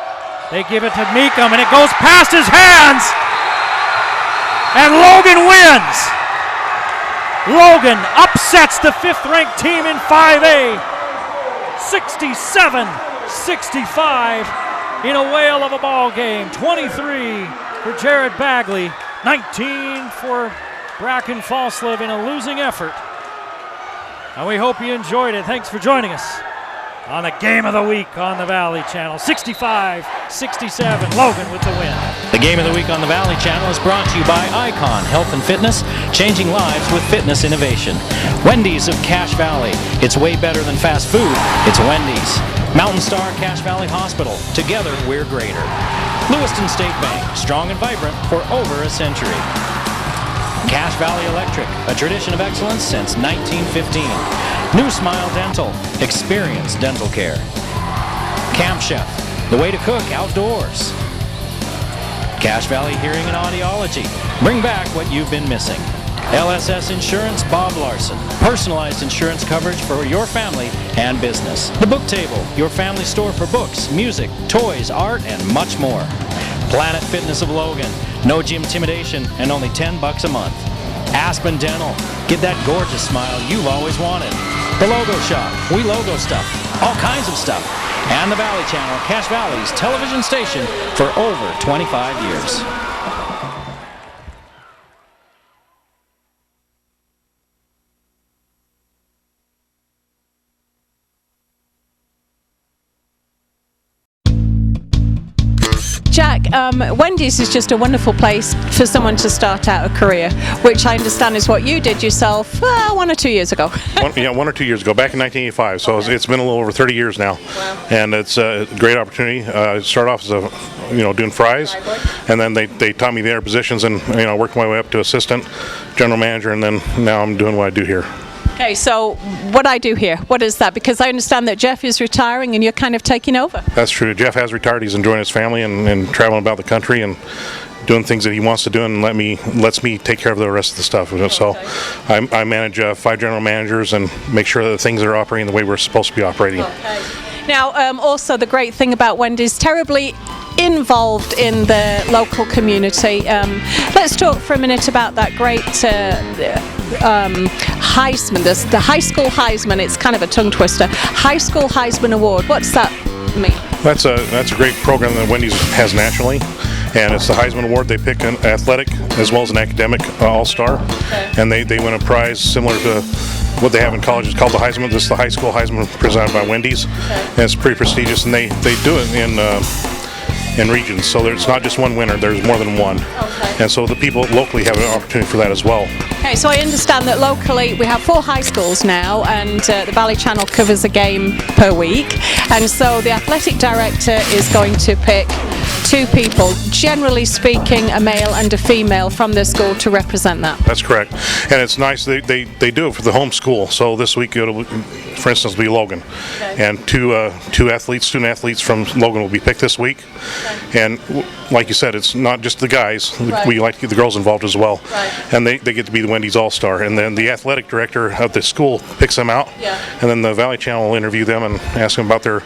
They give it to Meekum, and it goes past his hands. And Logan wins. Logan upsets the 5th-ranked team in 5A. 67-65 in a whale of a ball game. 23 for Jared Bagley, 19 for Bracken Falslev in a losing effort. And we hope you enjoyed it. Thanks for joining us on the Game of the Week on the Valley Channel. 65-67, Logan with the win. The Game of the Week on the Valley Channel is brought to you by Icon Health and Fitness, changing lives with fitness innovation. Wendy's of Cache Valley. It's way better than fast food. It's Wendy's. Mountain Star Cache Valley Hospital. Together, we're greater. Lewiston State Bank, strong and vibrant for over a century. Cache Valley Electric, a tradition of excellence since 1915. New Smile Dental, experience dental care. Camp Chef, the way to cook outdoors. Cache Valley Hearing and Audiology, bring back what you've been missing. LSS Insurance, Bob Larson, personalized insurance coverage for your family and business. The Book Table, your family store for books, music, toys, art, and much more. Planet Fitness of Logan, no gym intimidation and only $10 a month. Aspen Dental, get that gorgeous smile you've always wanted. The Logo Shop, we logo stuff, all kinds of stuff. And the Valley Channel, Cache Valley's television station for over 25 years. Jack, Wendy's is just a wonderful place for someone to start out a career, which I understand is what you did yourself 1 or 2 years ago. 1 or 2 years ago, back in 1985. So it's been a little over 30 years now, and it's a great opportunity. I started off as doing fries, and then they taught me their positions, and worked my way up to assistant, general manager, and then now I'm doing what I do here. Okay, so what I do here, what is that? Because I understand that Jeff is retiring and you're kind of taking over. That's true. Jeff has retired. He's enjoying his family and traveling about the country and doing things that he wants to do, and lets me take care of the rest of the stuff. Okay. So I manage 5 general managers and make sure that things are operating the way we're supposed to be operating. Okay. Now, also the great thing about Wendy's, terribly involved in the local community. Let's talk for a minute about that great Heisman, the high school Heisman. It's kind of a tongue twister. High School Heisman Award. What's that mean? That's a great program that Wendy's has nationally, and it's the Heisman Award. They pick an athletic as well as an academic all-star, and they win a prize similar to what they have in college. It's called the Heisman. This is the High School Heisman presented by Wendy's, and it's pretty prestigious, and they do it in regions, so it's not just one winner, there's more than one. Okay. And so the people locally have an opportunity for that as well. Okay, so I understand that locally we have 4 high schools now, and the Valley Channel covers a game per week, and so the athletic director is going to pick 2 people, generally speaking a male and a female from their school to represent that. That's correct, and it's nice they do it for the home school. So this week it'll, for instance, be Logan, and two student athletes from Logan will be picked this week. And like you said, it's not just the guys. Right. We like to get the girls involved as well. Right. And they get to be the Wendy's All-Star. And then the athletic director of the school picks them out. Yeah. And then the Valley Channel will interview them and ask them about their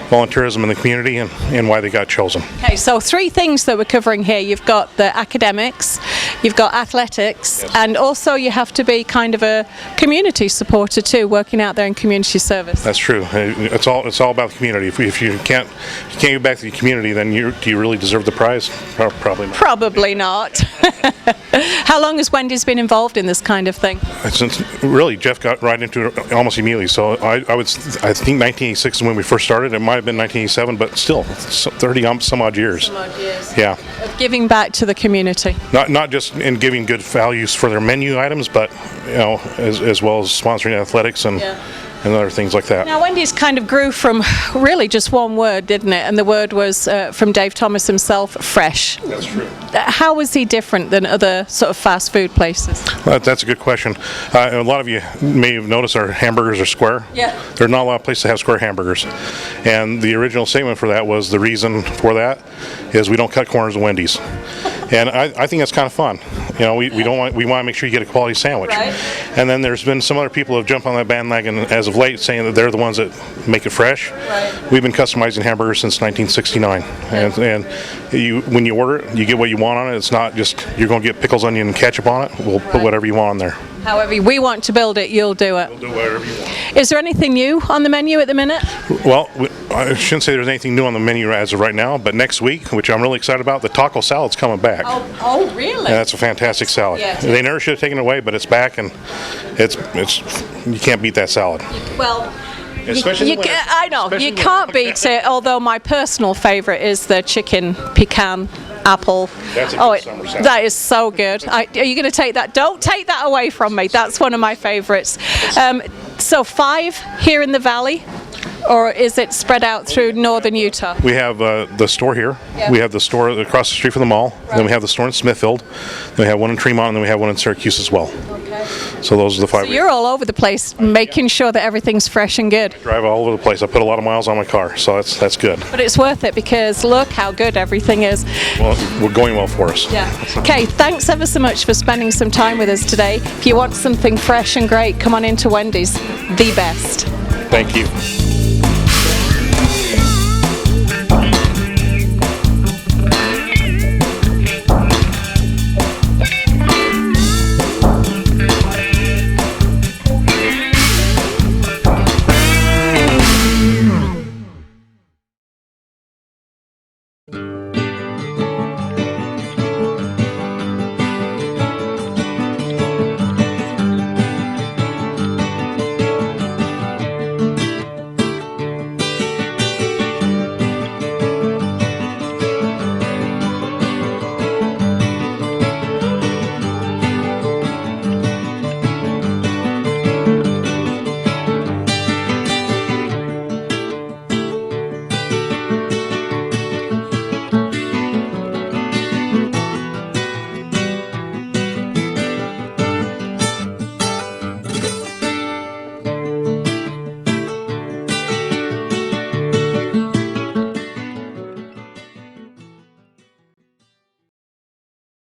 volunteerism in the community and why they got chosen. Okay, so 3 things that we're covering here. You've got the academics, you've got athletics, and also you have to be kind of a community supporter too, working out there in community service. That's true. It's all about the community. If you can't give back to the community, then do you really deserve the prize? Probably not. Probably not. How long has Wendy's been involved in this kind of thing? Since really Jeff got right into it almost immediately. So I think 1986 is when we first started. It might have been 1987, but still 30 some odd years. Some odd years. Yeah. Of giving back to the community. Not just in giving good values for their menu items, but as well as sponsoring athletics and other things like that. Now, Wendy's kind of grew from really just one word, didn't it? And the word was, from Dave Thomas himself, fresh. That's true. How was he different than other sort of fast food places? Well, that's a good question. A lot of you may have noticed our hamburgers are square. Yeah. There's not a lot of places that have square hamburgers. And the original statement for that was the reason for that is we don't cut corners of Wendy's. And I think that's kind of fun. We want to make sure you get a quality sandwich. Right. And then there's been some other people who have jumped on that bandwagon as of late, saying that they're the ones that make it fresh. Right. We've been customizing hamburgers since 1969, and when you order it, you get what you want on it. It's not just you're going to get pickles, onion, and ketchup on it. We'll put whatever you want on there. However we want to build it, you'll do it. We'll do whatever you want. Is there anything new on the menu at the minute? Well, I shouldn't say there's anything new on the menu as of right now, but next week, which I'm really excited about, the taco salad's coming back. Oh, really? And that's a fantastic salad. Yeah, they never should have taken it away, but it's back, and it's you can't beat that salad. Well, Especially I know, you can't beat it, although my personal favourite is the chicken pecan apple. That's a good summer salad. That is so good. Are you going to take that? Don't take that away from me. That's one of my favourites. So 5 here in the valley, or is it spread out through northern Utah? We have the store here. Yeah. We have the store across the street from the mall. Right. Then we have the store in Smithfield. Then we have one in Tremont, and then we have one in Syracuse as well. Okay. So those are the 5. So you're all over the place, making sure that everything's fresh and good. Drive all over the place. I put a lot of miles on my car, so that's good. But it's worth it because look how good everything is. Well, we're going well for us. Yeah. Okay, thanks ever so much for spending some time with us today. If you want something fresh and great, come on into Wendy's, the best. Thank you.